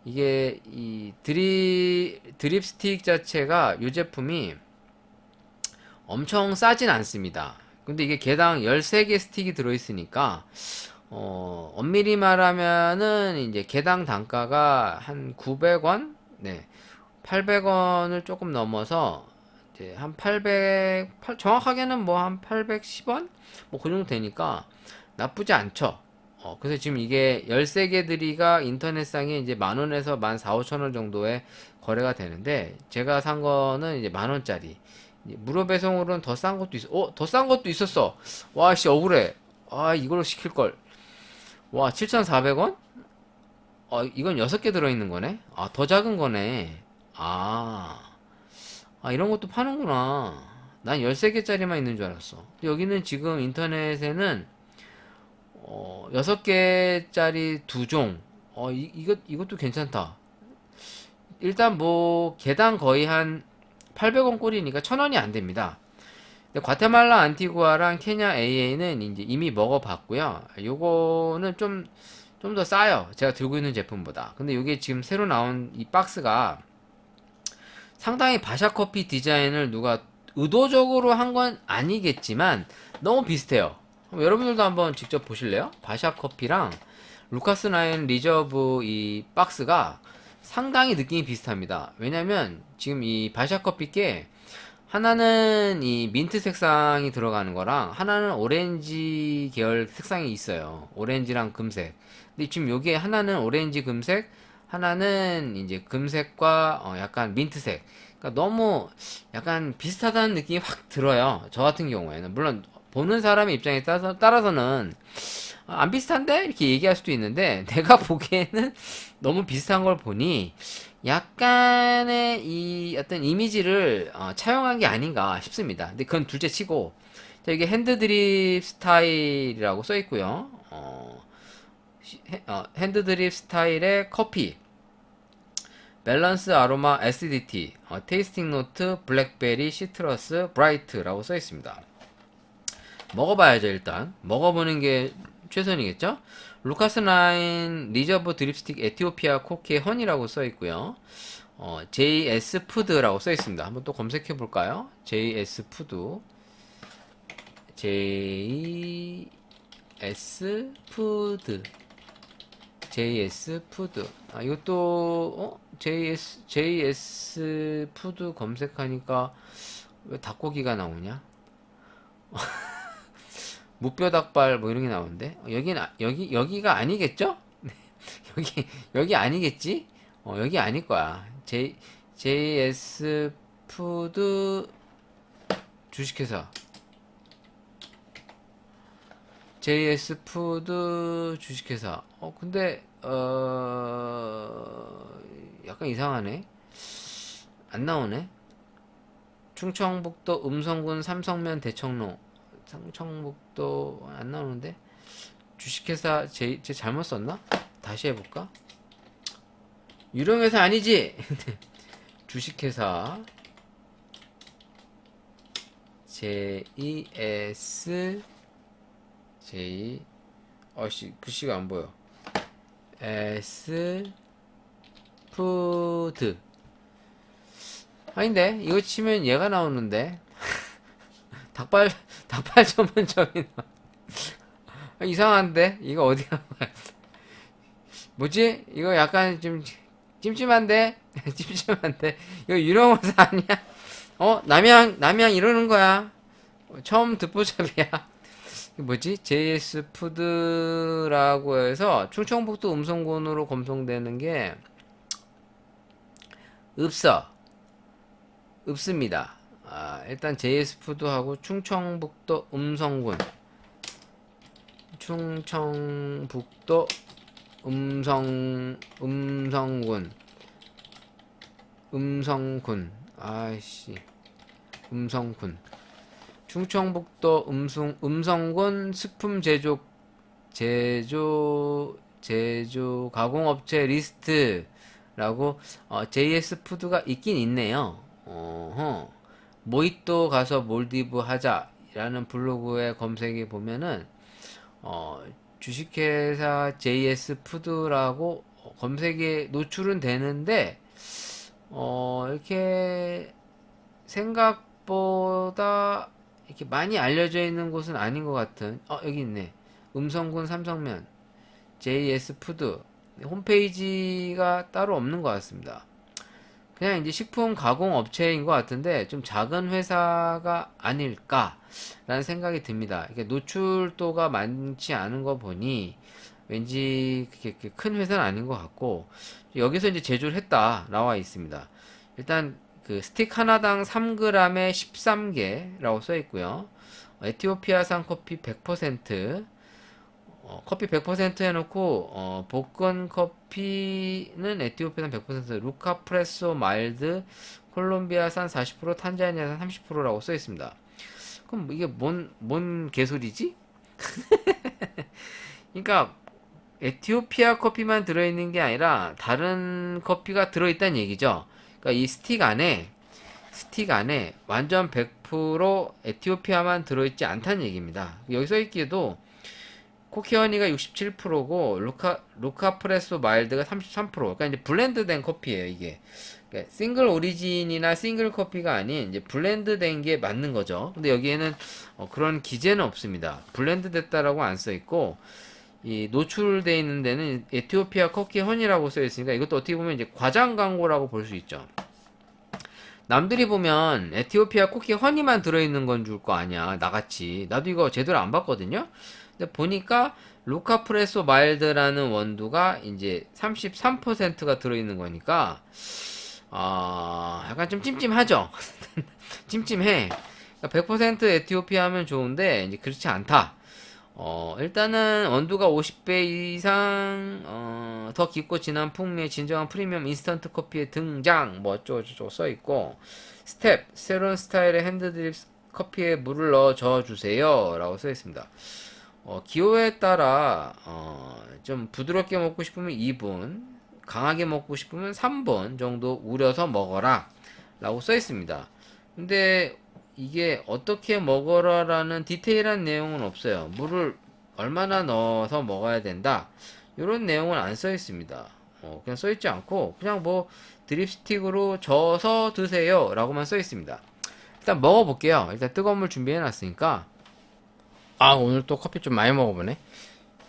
이게 이 드립 스틱 자체가 요 제품이 엄청 싸진 않습니다. 근데 이게 개당 13개 스틱이 들어있으니까, 엄밀히 말하면은 이제 개당 단가가 한 900원? 네. 800원을 조금 넘어서 이제 한 800, 정확하게는 뭐 한 810원? 뭐 그 정도 되니까 나쁘지 않죠. 그래서 지금 이게 13개들이가 인터넷상에 이제 만원에서 14,500원 정도에 거래가 되는데, 제가 산 거는 이제 만원짜리. 무료 배송으로는 더 싼 것도 더 싼 것도 있었어. 와, 씨, 억울해. 아, 이걸로 시킬걸. 와, 7,400원? 이건 6개 들어있는 거네? 아, 더 작은 거네. 이런 것도 파는구나. 난 13개짜리만 있는 줄 알았어. 여기는 지금 인터넷에는 6개짜리 2종. 이것도 괜찮다. 일단 뭐 개당 거의 한 800원 꼴이니까 1,000원이 안 됩니다. 근데 과테말라 안티구아랑 케냐 AA는 이제 이미 먹어봤고요. 요거는 좀 더 싸요. 제가 들고 있는 제품보다. 근데 이게 지금 새로 나온 이 박스가 상당히 바샤 커피 디자인을 누가 의도적으로 한 건 아니겠지만 너무 비슷해요. 여러분들도 한번 직접 보실래요? 바샤 커피랑 루카스 9 리저브 이 박스가 상당히 느낌이 비슷합니다. 왜냐면 지금 이 바샤 커피께 하나는 이 민트 색상이 들어가는 거랑 하나는 오렌지 계열 색상이 있어요. 오렌지랑 금색. 근데 지금 요게 하나는 오렌지 금색, 하나는 이제 금색과 약간 민트색. 그러니까 너무 약간 비슷하다는 느낌이 확 들어요. 저 같은 경우에는. 물론 보는 사람의 입장에 따라서는 안 비슷한데? 이렇게 얘기할 수도 있는데 내가 보기에는 너무 비슷한 걸 보니 약간의 이 어떤 이미지를 차용한 게 아닌가 싶습니다. 근데 그건 둘째 치고, 자, 이게 핸드드립 스타일이라고 써 있고요. 핸드드립 스타일의 커피, 밸런스 아로마 SDT, 테이스팅 노트, 블랙베리, 시트러스, 브라이트라고 써 있습니다. 먹어봐야죠. 일단 먹어보는 게 최선이겠죠. 루카스 9 리저브 드립스틱 에티오피아 코케 허니라고 써 있고요. JS 푸드라고 써 있습니다. 한번 또 검색해 볼까요? JS 푸드, JS 푸드, JS 푸드. 이것도 JS 푸드 검색하니까 왜 닭고기가 나오냐? 무뼈 닭발 뭐 이런 게 나오는데, 여기가 아니겠죠? 여기 아니겠지? 여기 아닐 거야. JS 푸드 주식회사. JS 푸드 주식회사. 근데 약간 이상하네. 안 나오네. 충청북도 음성군 삼성면 대청로. 충청북도 안 나오는데. 주식회사 제 잘못 썼나? 다시 해볼까? 유령회사 아니지? 주식회사 JES J 어씨 글씨가 안 보여. S 푸드 아닌데 이거 치면 얘가 나오는데 닭발 전문점이 이상한데 이거 어디가 뭐지? 이거 약간 좀 찜찜한데 찜찜한데 이거 유령원사 아니야? 남양 이러는 거야. 처음 듣보잡이야. 뭐지? JS 푸드라고 해서 충청북도 음성군으로 검송되는 게 없습니다. 일단 JS 푸드하고 충청북도 음성군 음성군 아이씨 음성군 충청북도 음성군 식품 제조 가공업체 리스트라고 JS 푸드가 있긴 있네요. 모히또 가서 몰디브 하자라는 블로그에 검색해 보면은 주식회사 JS 푸드라고 검색에 노출은 되는데 이렇게 생각보다 이렇게 많이 알려져 있는 곳은 아닌 것 같은. 여기 있네. 음성군 삼성면 JS 푸드 홈페이지가 따로 없는 것 같습니다. 그냥 이제 식품 가공 업체인 것 같은데 좀 작은 회사가 아닐까라는 생각이 듭니다. 이게 노출도가 많지 않은 거 보니 왠지 그렇게 큰 회사는 아닌 것 같고 여기서 이제 제조를 했다 나와 있습니다. 일단 그 스틱 하나당 3g에 13개라고 써 있고요. 에티오피아산 커피 100%, 커피 100% 해놓고 볶은 커피는 에티오피아산 100%, 루카 프레소 마일드, 콜롬비아산 40%, 탄자니아산 30%라고 써 있습니다. 그럼 이게 뭔 개소리지? 그러니까 에티오피아 커피만 들어있는 게 아니라 다른 커피가 들어있다는 얘기죠. 그러니까 이 스틱 안에 완전 100% 에티오피아만 들어있지 않다는 얘기입니다. 여기 써있기에도 코키허니가 67%고 루카 프레소 마일드가 33%. 그러니까 이제 블렌드된 커피예요, 이게. 그러니까 싱글 오리진이나 싱글 커피가 아닌 이제 블렌드된 게 맞는 거죠. 근데 여기에는 그런 기재는 없습니다. 블렌드 됐다라고 안 써 있고 이 노출되어 있는 데는 에티오피아 커키허니라고 써 있으니까 이것도 어떻게 보면 이제 과장 광고라고 볼 수 있죠. 남들이 보면 에티오피아 코키 허니만 들어있는 건 줄 거 아니야. 나같이. 나도 이거 제대로 안 봤거든요. 근데 보니까 루카 프레소 마일드라는 원두가 이제 33%가 들어있는 거니까 약간 좀 찜찜하죠. 찜찜해. 그러니까 100% 에티오피아 하면 좋은데 이제 그렇지 않다. 일단은 원두가 50배 이상 더 깊고 진한 풍미의 진정한 프리미엄 인스턴트 커피의 등장 뭐 어쩌고저쩌고 써있고 스텝 새로운 스타일의 핸드드립 커피에 물을 넣어 저어주세요 라고 써있습니다. 기호에 따라 좀 부드럽게 먹고 싶으면 2분 강하게 먹고 싶으면 3분 정도 우려서 먹어라 라고 써있습니다. 근데 이게 어떻게 먹어라라는 디테일한 내용은 없어요. 물을 얼마나 넣어서 먹어야 된다 이런 내용은 안 써 있습니다. 그냥 써 있지 않고 그냥 뭐 드립스틱으로 저어서 드세요 라고만 써 있습니다. 일단 먹어볼게요. 일단 뜨거운 물 준비해 놨으니까. 오늘 또 커피 좀 많이 먹어보네.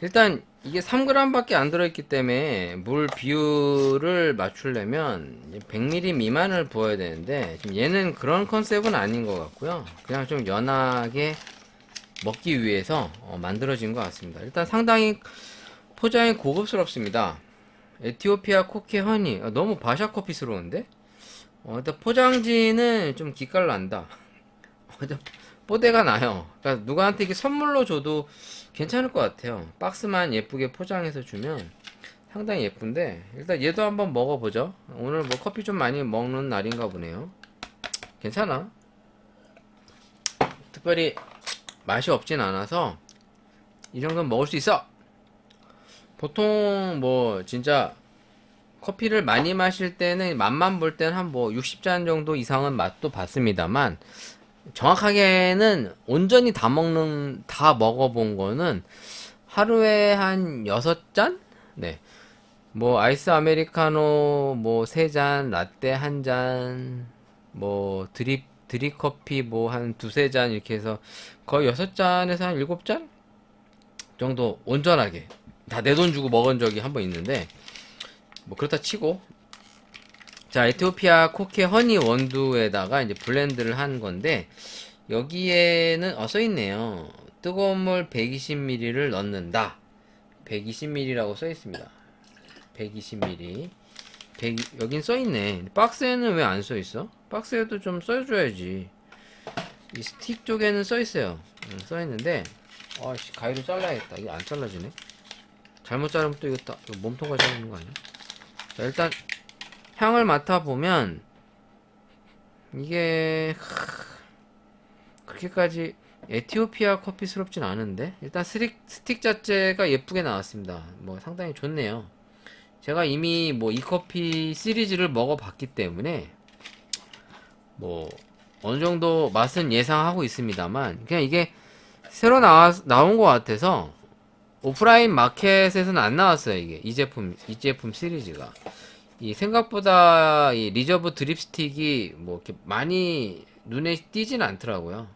일단 이게 3g 밖에 안 들어있기 때문에 물 비율을 맞추려면 100ml 미만을 부어야 되는데 지금 얘는 그런 컨셉은 아닌 것 같고요. 그냥 좀 연하게 먹기 위해서 만들어진 것 같습니다. 일단 상당히 포장이 고급스럽습니다. 에티오피아 코키 허니 너무 바샤 커피스러운데? 일단 포장지는 좀 기깔난다. 뽀대가 나요. 그러니까 누구한테 이게 선물로 줘도 괜찮을 것 같아요. 박스만 예쁘게 포장해서 주면 상당히 예쁜데, 일단 얘도 한번 먹어보죠. 오늘 뭐 커피 좀 많이 먹는 날인가 보네요. 괜찮아. 특별히 맛이 없진 않아서 이 정도는 먹을 수 있어. 보통 뭐 진짜 커피를 많이 마실 때는 맛만 볼 때는 한 뭐 60잔 정도 이상은 맛도 봤습니다만, 정확하게는 온전히 다 먹어본 거는 하루에 한 6잔? 네. 뭐 아이스 아메리카노 뭐 3잔, 라떼 1잔, 뭐 드립 커피 뭐 한 두세 잔 이렇게 해서 거의 6잔에서 한 7잔 정도 온전하게 다 내 돈 주고 먹은 적이 한 번 있는데, 뭐 그렇다 치고, 자, 에티오피아 코케 허니 원두에다가 이제 블렌드를 한 건데, 여기에는 써있네요. 뜨거운 물 120ml를 넣는다. 120ml라고 써있습니다. 120ml. 여긴 써있네. 박스에는 왜 안 써있어? 박스에도 좀 써줘야지. 이 스틱 쪽에는 써있어요. 써있는데, 아씨, 가위로 잘라야겠다. 이게 안 잘라지네. 잘못 자르면 또 이거 몸통까지 자르는 거 아니야? 자, 일단 향을 맡아보면 이게 그렇게까지 에티오피아 커피스럽진 않은데, 일단 스틱 자체가 예쁘게 나왔습니다. 뭐 상당히 좋네요. 제가 이미 뭐 이 커피 시리즈를 먹어봤기 때문에 뭐 어느 정도 맛은 예상하고 있습니다만, 그냥 이게 새로 나온 것 같아서 오프라인 마켓에서는 안 나왔어요. 이게 이 제품 시리즈가 이 생각보다 이 리저브 드립스틱이 뭐 이렇게 많이 눈에 띄진 않더라고요.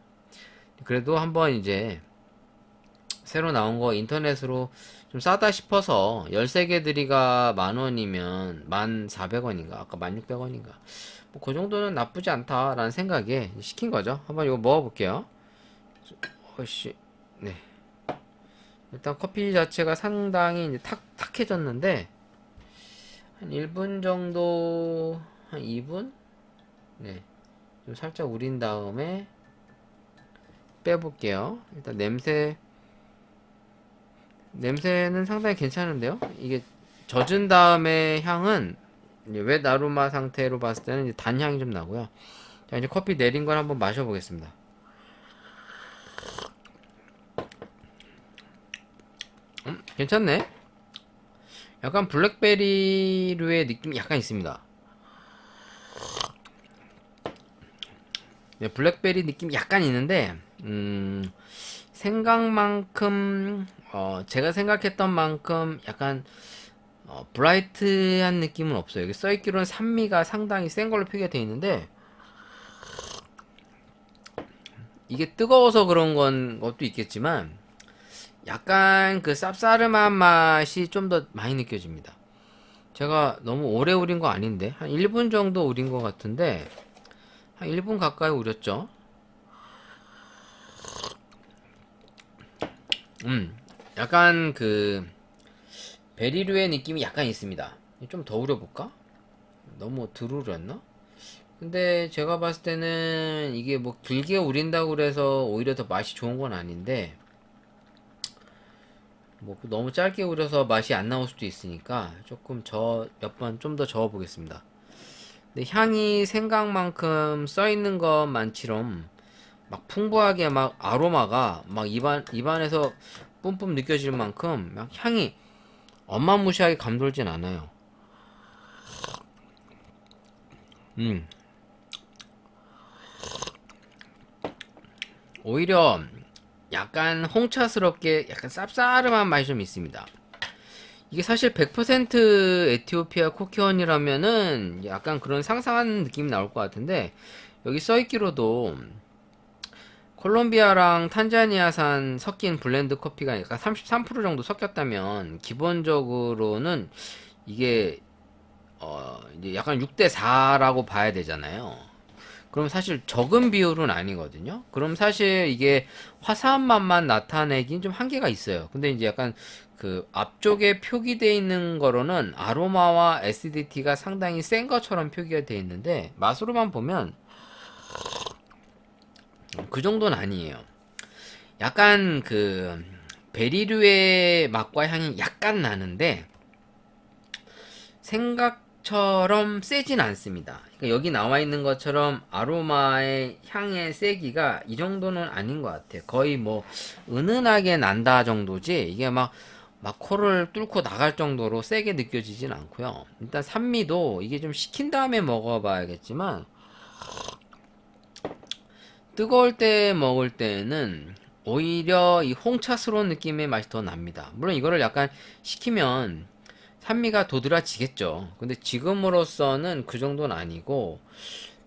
그래도 한번 이제 새로 나온 거 인터넷으로 좀 싸다 싶어서 13개들이가 10,000원이면 1,400원인가 아까 1,600원인가 뭐 그 정도는 나쁘지 않다라는 생각에 시킨 거죠. 한번 이거 먹어볼게요. 어씨, 네. 일단 커피 자체가 상당히 이제 탁해졌는데, 한 1분 정도, 한 2분? 네. 좀 살짝 우린 다음에 빼볼게요. 일단 냄새는 상당히 괜찮은데요? 이게 젖은 다음에 향은 웻 아로마 상태로 봤을 때는 이제 단향이 좀 나고요. 자, 이제 커피 내린 걸 한번 마셔보겠습니다. 괜찮네. 약간 블랙베리류의 느낌이 약간 있습니다. 네, 블랙베리 느낌이 약간 있는데, 생각만큼, 제가 생각했던 만큼 약간, 브라이트한 느낌은 없어요. 여기 써있기로는 산미가 상당히 센 걸로 표기가 되어 있는데, 이게 뜨거워서 그런 것도 있겠지만, 약간 그 쌉싸름한 맛이 좀 더 많이 느껴집니다. 제가 너무 오래 우린 거 아닌데, 한 1분 정도 우린 것 같은데, 한 1분 가까이 우렸죠. 약간 그 베리류의 느낌이 약간 있습니다. 좀 더 우려볼까? 너무 덜 우렸나? 근데 제가 봤을 때는 이게 뭐 길게 우린다고 그래서 오히려 더 맛이 좋은 건 아닌데, 뭐 너무 짧게 우려서 맛이 안 나올 수도 있으니까 조금 몇 번 좀 더 저어 보겠습니다. 근데 향이 생각만큼 써있는 것만처럼 막 풍부하게 막 아로마가 막 입안에서 뿜뿜 느껴질 만큼 막 향이 어마무시하게 감돌진 않아요. 오히려 약간 홍차스럽게 약간 쌉싸름한 맛이 좀 있습니다. 이게 사실 100% 에티오피아 코키원이라면은 약간 그런 상상하는 느낌이 나올 것 같은데, 여기 써있기로도 콜롬비아랑 탄자니아산 섞인 블렌드 커피가 약간 33% 정도 섞였다면, 기본적으로는 이게 이제 약간 6대 4라고 봐야 되잖아요. 그럼 사실 적은 비율은 아니거든요. 그럼 사실 이게 화사한 맛만 나타내긴 좀 한계가 있어요. 근데 이제 약간 그 앞쪽에 표기되어 있는 거로는 아로마와 애시디티가 상당히 센 것처럼 표기가 되어 있는데, 맛으로만 보면 그 정도는 아니에요. 약간 그 베리류의 맛과 향이 약간 나는데 생각처럼 세진 않습니다. 그러니까 여기 나와 있는 것처럼 아로마의 향의 세기가 이 정도는 아닌 것 같아요. 거의 뭐 은은하게 난다 정도지 이게 막 코를 뚫고 나갈 정도로 세게 느껴지진 않고요. 일단 산미도 이게 좀 식힌 다음에 먹어봐야겠지만 뜨거울 때 먹을 때는 오히려 이 홍차스러운 느낌의 맛이 더 납니다. 물론 이거를 약간 식히면 산미가 도드라지겠죠. 근데 지금으로서는 그 정도는 아니고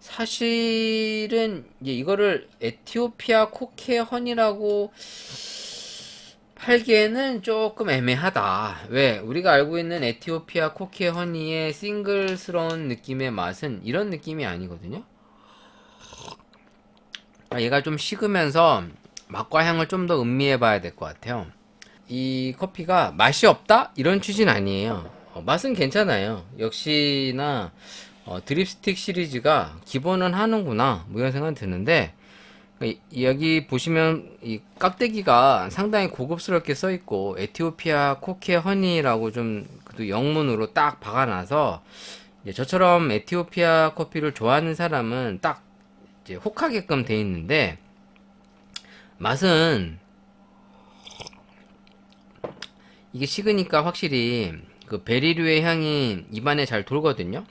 사실은 이제 이거를 에티오피아 코케 허니라고 팔기에는 조금 애매하다. 왜? 우리가 알고 있는 에티오피아 코케 허니의 싱글스러운 느낌의 맛은 이런 느낌이 아니거든요. 얘가 좀 식으면서 맛과 향을 좀 더 음미해 봐야 될 것 같아요. 이 커피가 맛이 없다? 이런 취지는 아니에요. 맛은 괜찮아요. 역시나 드립스틱 시리즈가 기본은 하는구나 뭐 이런 생각이 드는데 여기 보시면 이 깍대기가 상당히 고급스럽게 써 있고 에티오피아 코케 허니라고 좀 그 영문으로 딱 박아놔서 이제 저처럼 에티오피아 커피를 좋아하는 사람은 딱 이제 혹하게끔 돼 있는데 맛은 이게 식으니까 확실히 그 베리류의 향이 입안에 잘 돌거든요.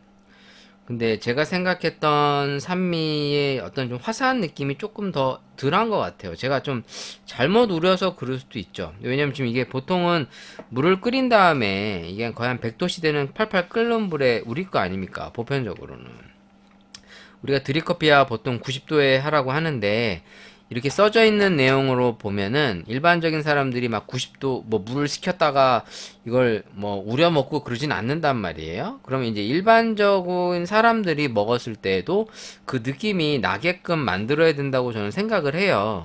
근데 제가 생각했던 산미의 어떤 좀 화사한 느낌이 조금 더 덜한 것 같아요. 제가 좀 잘못 우려서 그럴 수도 있죠. 왜냐면 지금 이게 보통은 물을 끓인 다음에 이게 거의 한 100도씨 되는 팔팔 끓는 물에 우릴 거 아닙니까? 보편적으로는. 우리가 드립커피야 보통 90도에 하라고 하는데 이렇게 써져 있는 내용으로 보면은 일반적인 사람들이 막 90도 뭐 물을 식혔다가 이걸 뭐 우려 먹고 그러진 않는단 말이에요. 그러면 이제 일반적인 사람들이 먹었을 때에도 그 느낌이 나게끔 만들어야 된다고 저는 생각을 해요.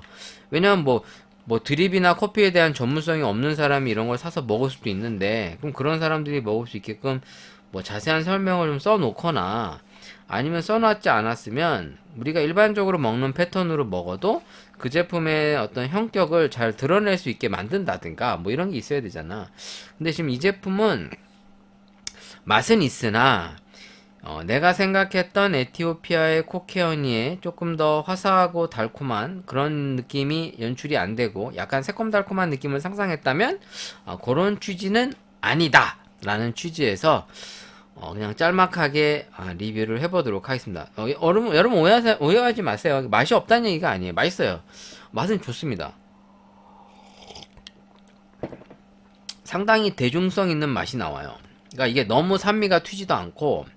왜냐면 뭐 드립이나 커피에 대한 전문성이 없는 사람이 이런 걸 사서 먹을 수도 있는데 그럼 그런 사람들이 먹을 수 있게끔 뭐 자세한 설명을 좀 써놓거나 아니면 써놨지 않았으면 우리가 일반적으로 먹는 패턴으로 먹어도 그 제품의 어떤 형격을 잘 드러낼 수 있게 만든다든가 뭐 이런 게 있어야 되잖아. 근데 지금 이 제품은 맛은 있으나 내가 생각했던 에티오피아의 코케어니에 조금 더 화사하고 달콤한 그런 느낌이 연출이 안 되고 약간 새콤달콤한 느낌을 상상했다면 그런 취지는 아니다 라는 취지에서 그냥 짤막하게 리뷰를 해보도록 하겠습니다. 여러분 오해하지 마세요. 맛이 없다는 얘기가 아니에요. 맛있어요. 맛은 좋습니다. 상당히 대중성 있는 맛이 나와요. 그러니까 이게 너무 산미가 튀지도 않고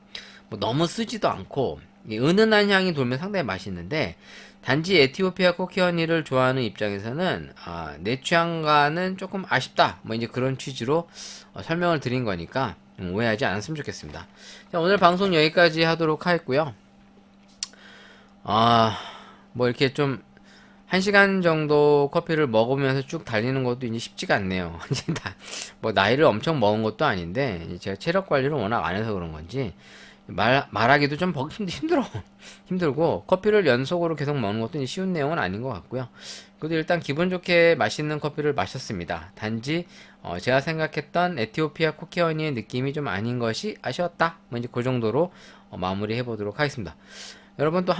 뭐 너무 쓰지도 않고 은은한 향이 돌면 상당히 맛있는데 단지 에티오피아 코키허니를 좋아하는 입장에서는 내 취향과는 조금 아쉽다 뭐 이제 그런 취지로 설명을 드린 거니까 오해하지 않았으면 좋겠습니다. 자, 오늘 방송 여기까지 하도록 하겠고요. 뭐 이렇게 좀 1시간 정도 커피를 먹으면서 쭉 달리는 것도 이제 쉽지가 않네요. 이제 뭐 나이를 엄청 먹은 것도 아닌데 제가 체력 관리를 워낙 안 해서 그런 건지 말하기도 좀 힘들고 커피를 연속으로 계속 먹는 것도 이제 쉬운 내용은 아닌 것 같고요. 그래도 일단 기분 좋게 맛있는 커피를 마셨습니다. 단지 제가 생각했던 에티오피아 코키허니의 느낌이 좀 아닌 것이 아쉬웠다. 뭐 이제 그 정도로 마무리 해보도록 하겠습니다. 여러분 또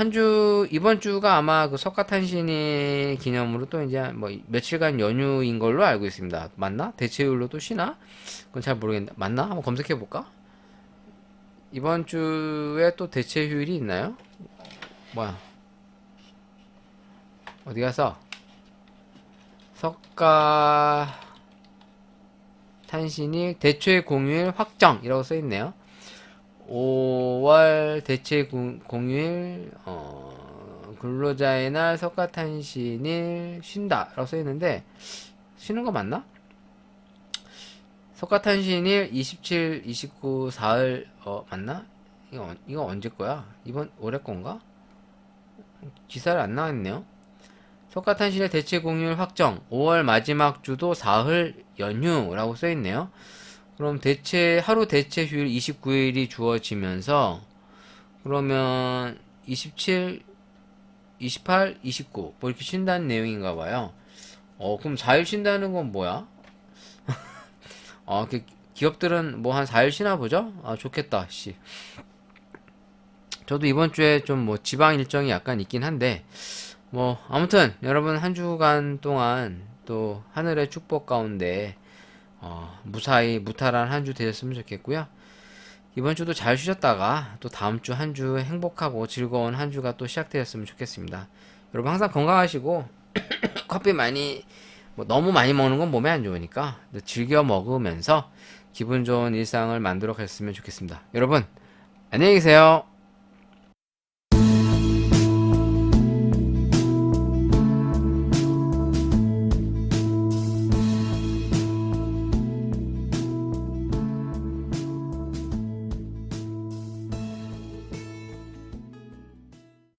이번 주가 아마 그 석가탄신일 기념으로 또 이제 뭐 며칠간 연휴인 걸로 알고 있습니다. 맞나? 대체율로 또 쉬나? 그건 잘 모르겠는데 맞나? 한번 검색해 볼까? 이번 주에 또 대체 휴일이 있나요? 뭐야? 어디 가서? 석가탄신일 대체 공휴일 확정이라고 써 있네요. 5월 대체 공휴일 근로자의 날 석가탄신일 쉰다라고 써 있는데 쉬는 거 맞나? 석가탄신일 27, 29, 4일 맞나? 이거 언제 거야? 이번 올해 건가? 기사를 안 나왔네요. 석가탄신일 대체 공휴일 확정 5월 마지막 주도 사흘 연휴라고 써 있네요. 그럼 하루 대체 휴일 29일이 주어지면서 그러면 27, 28, 29. 뭐 이렇게 쉰다는 내용인가 봐요. 그럼 4일 쉰다는 건 뭐야? 기업들은 뭐 한 4일 쉬나 보죠? 좋겠다, 씨. 저도 이번 주에 좀 뭐 지방 일정이 약간 있긴 한데, 뭐, 아무튼, 여러분 한 주간 동안 또 하늘의 축복 가운데, 무사히 무탈한 한 주 되셨으면 좋겠고요. 이번 주도 잘 쉬셨다가 또 다음 주 한 주 행복하고 즐거운 한 주가 또 시작되었으면 좋겠습니다. 여러분 항상 건강하시고, 커피 많이, 뭐 너무 많이 먹는 건 몸에 안 좋으니까 즐겨 먹으면서 기분 좋은 일상을 만들어 갔으면 좋겠습니다. 여러분, 안녕히 계세요.